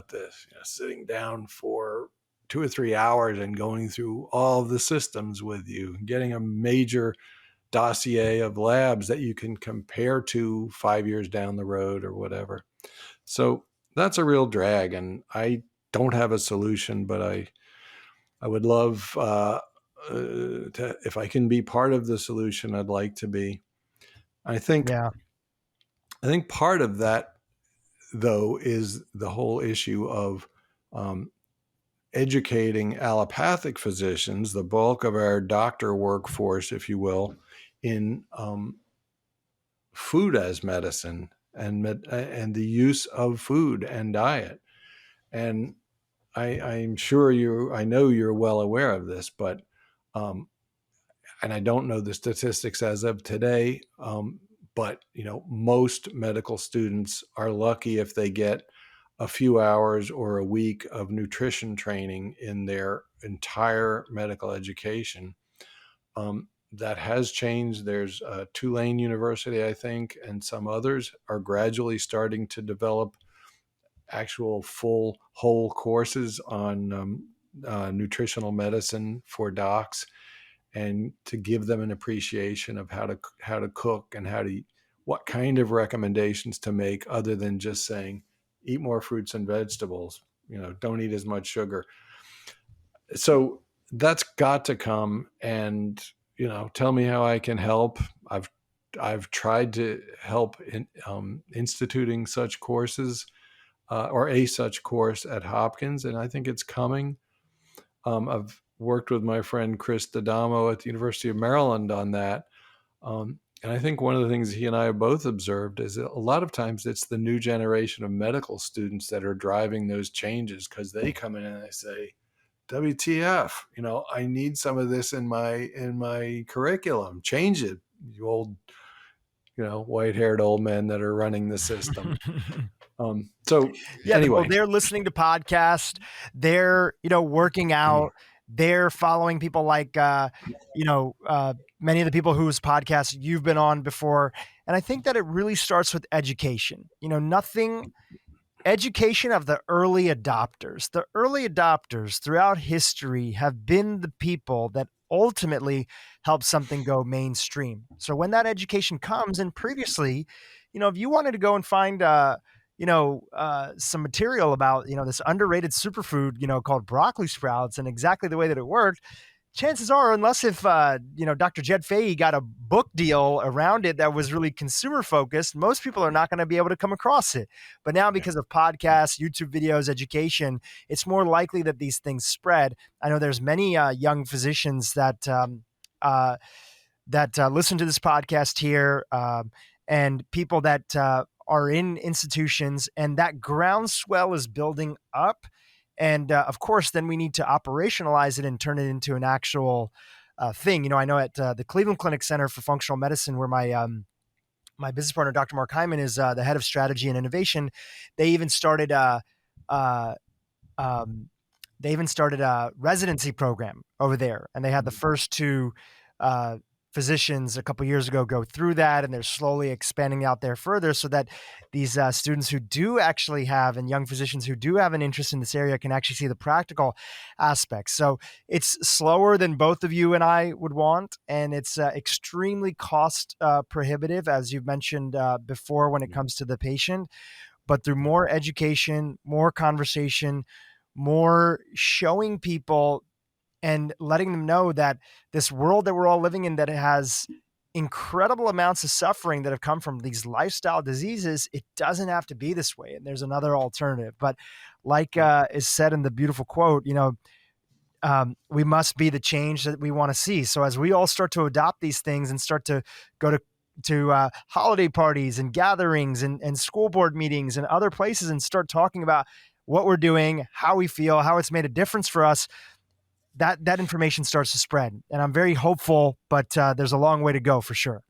this. Sitting down for 2 or 3 hours and going through all of the systems with you, getting a major dossier of labs that you can compare to 5 years down the road or whatever. So that's a real drag, and I don't have a solution, but I would love if I can be part of the solution. I'd like to be. I think Yeah. part of that, though, is the whole issue of educating allopathic physicians, the bulk of our doctor workforce, if you will, in food as medicine and the use of food and diet. And I'm sure I know you're well aware of this, but and I don't know the statistics as of today, but most medical students are lucky if they get a few hours or a week of nutrition training in their entire medical education. That has changed. There's Tulane University, I think, and some others are gradually starting to develop actual full whole courses on nutritional medicine for docs, and to give them an appreciation of how to cook and what kind of recommendations to make, other than just saying eat more fruits and vegetables, don't eat as much sugar. So that's got to come. And tell me how I can help. I've I've tried to help in instituting such courses or a such course at Hopkins, and I think it's coming. I've worked with my friend Chris D'Adamo at the University of Maryland on that. And I think one of the things he and I have both observed is that a lot of times it's the new generation of medical students that are driving those changes, because they come in and they say, WTF, I need some of this in my curriculum. Change it, you old, white-haired old men that are running the system. So yeah, anyway, well, they're listening to podcasts, they're, working out, they're following people like, many of the people whose podcasts you've been on before. And I think that it really starts with education. Education of the early adopters. The early adopters throughout history have been the people that ultimately help something go mainstream. So when that education comes, and previously, if you wanted to go and find, some material about, this underrated superfood, called broccoli sprouts and exactly the way that it worked, chances are, unless if, Dr. Jed Fahey got a book deal around it that was really consumer focused, most people are not going to be able to come across it. But now, because of podcasts, YouTube videos, education, it's more likely that these things spread. I know there's many young physicians that listen to this podcast here, and people that are in institutions, and that groundswell is building up. And of course, then we need to operationalize it and turn it into an actual thing. I know at the Cleveland Clinic Center for Functional Medicine, where my business partner, Dr. Mark Hyman, is the head of strategy and innovation, they even started a residency program over there, and they had the first two physicians a couple of years ago go through that, and they're slowly expanding out there further so that these students who do actually have, and young physicians who do have an interest in this area, can actually see the practical aspects. So it's slower than both of you and I would want, and it's extremely cost prohibitive, as you've mentioned before, when it comes to the patient. But through more education, more conversation, more showing people and letting them know that this world that we're all living in, that it has incredible amounts of suffering that have come from these lifestyle diseases, it doesn't have to be this way. And there's another alternative. But like is said in the beautiful quote, we must be the change that we want to see. So as we all start to adopt these things and start to go to holiday parties and gatherings and school board meetings and other places and start talking about what we're doing, how we feel, how it's made a difference for us, that information starts to spread. And I'm very hopeful, but there's a long way to go for sure.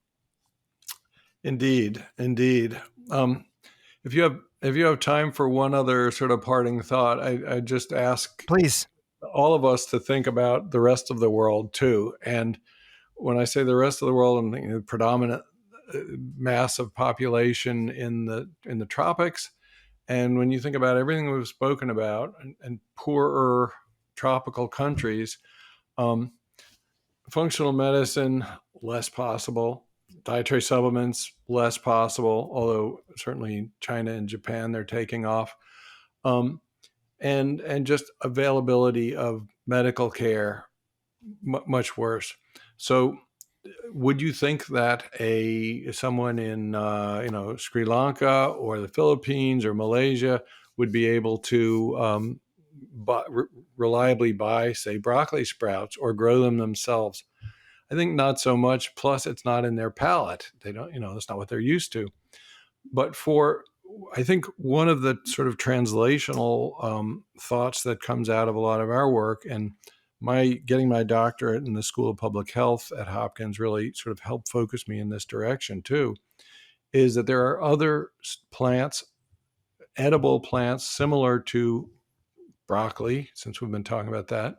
Indeed. If you have time for one other sort of parting thought, I just ask, please, all of us to think about the rest of the world too. And when I say the rest of the world, I'm thinking the predominant mass of population in the tropics. And when you think about everything we've spoken about, and poorer tropical countries, functional medicine, less possible. Dietary supplements, less possible, although certainly China and Japan, they're taking off. And just availability of medical care, much worse. So would you think that someone in Sri Lanka or the Philippines or Malaysia would be able to reliably buy, say, broccoli sprouts or grow them themselves? I think not so much. Plus, it's not in their palate. They don't, that's not what they're used to. But I think one of the sort of translational thoughts that comes out of a lot of our work, and getting my doctorate in the School of Public Health at Hopkins really sort of helped focus me in this direction too, is that there are other plants, edible plants similar to broccoli, since we've been talking about that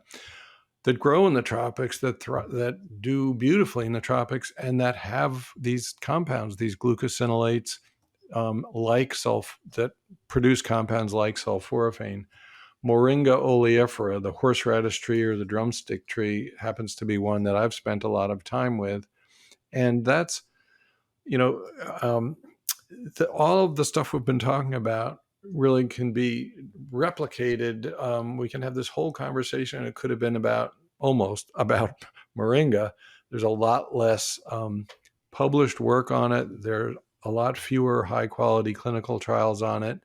grow in the tropics, that do beautifully in the tropics, and that have these compounds, these glucosinolates, that produce compounds like sulforaphane. Moringa oleifera, the horseradish tree or the drumstick tree, happens to be one that I've spent a lot of time with. And that's, all of the stuff we've been talking about really can be replicated. We can have this whole conversation. It could have been almost about moringa. There's a lot less published work on it. There are a lot fewer high quality clinical trials on it.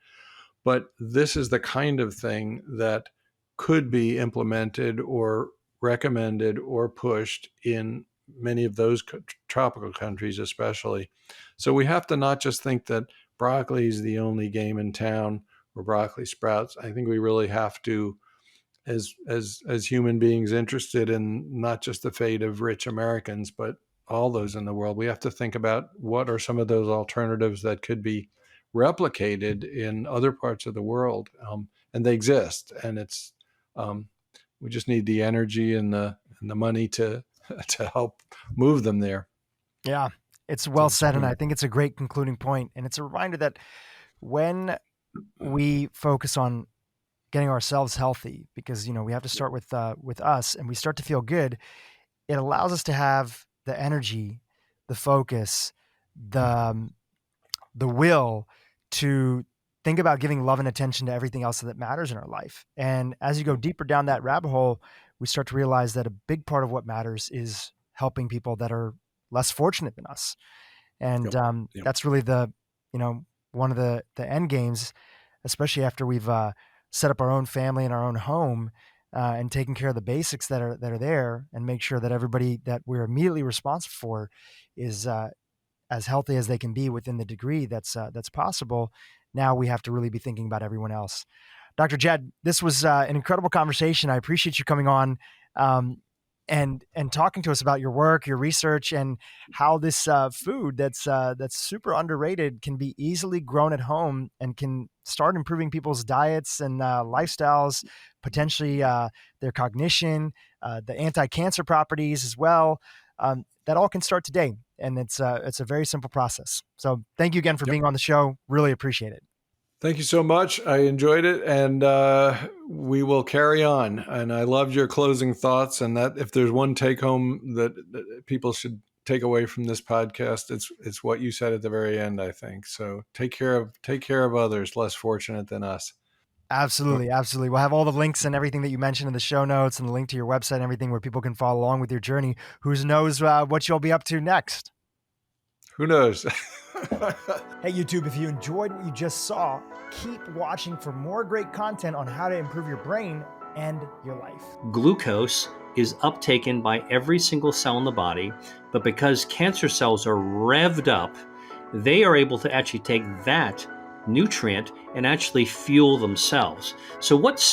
But this is the kind of thing that could be implemented or recommended or pushed in many of those tropical countries, especially. So we have to not just think that broccoli is the only game in town or broccoli sprouts. I think we really have to, as human beings interested in not just the fate of rich Americans, but all those in the world, we have to think about what are some of those alternatives that could be replicated in other parts of the world, and they exist. And it's we just need the energy and the money to to help move them there. Yeah, it's well said, and I think it's a great concluding point. And it's a reminder that when we focus on getting ourselves healthy, because we have to start with us, and we start to feel good, it allows us to have the energy, the focus, the will to think about giving love and attention to everything else that matters in our life. And as you go deeper down that rabbit hole, we start to realize that a big part of what matters is helping people that are less fortunate than us. And that's really one of the end games, especially after we've set up our own family and our own home, and taking care of the basics that are there, and make sure that everybody that we're immediately responsible for is as healthy as they can be within the degree that's possible. Now we have to really be thinking about everyone else. Dr. Jed, this was an incredible conversation. I appreciate you coming on and talking to us about your work, your research, and how this food that's super underrated can be easily grown at home and can start improving people's diets and lifestyles, potentially their cognition, the anti-cancer properties as well. That all can start today. And it's a very simple process. So thank you again for being on the show. Really appreciate it. Thank you so much. I enjoyed it, and we will carry on. And I loved your closing thoughts. And that if there's one take home that people should take away from this podcast, it's what you said at the very end, I think. So take care of others less fortunate than us. Absolutely. Absolutely. We'll have all the links and everything that you mentioned in the show notes, and the link to your website and everything where people can follow along with your journey. Who knows what you'll be up to next? Who knows? Hey, YouTube, if you enjoyed what you just saw, keep watching for more great content on how to improve your brain and your life. Glucose is uptaken by every single cell in the body, but because cancer cells are revved up, they are able to actually take that nutrient and actually fuel themselves. So what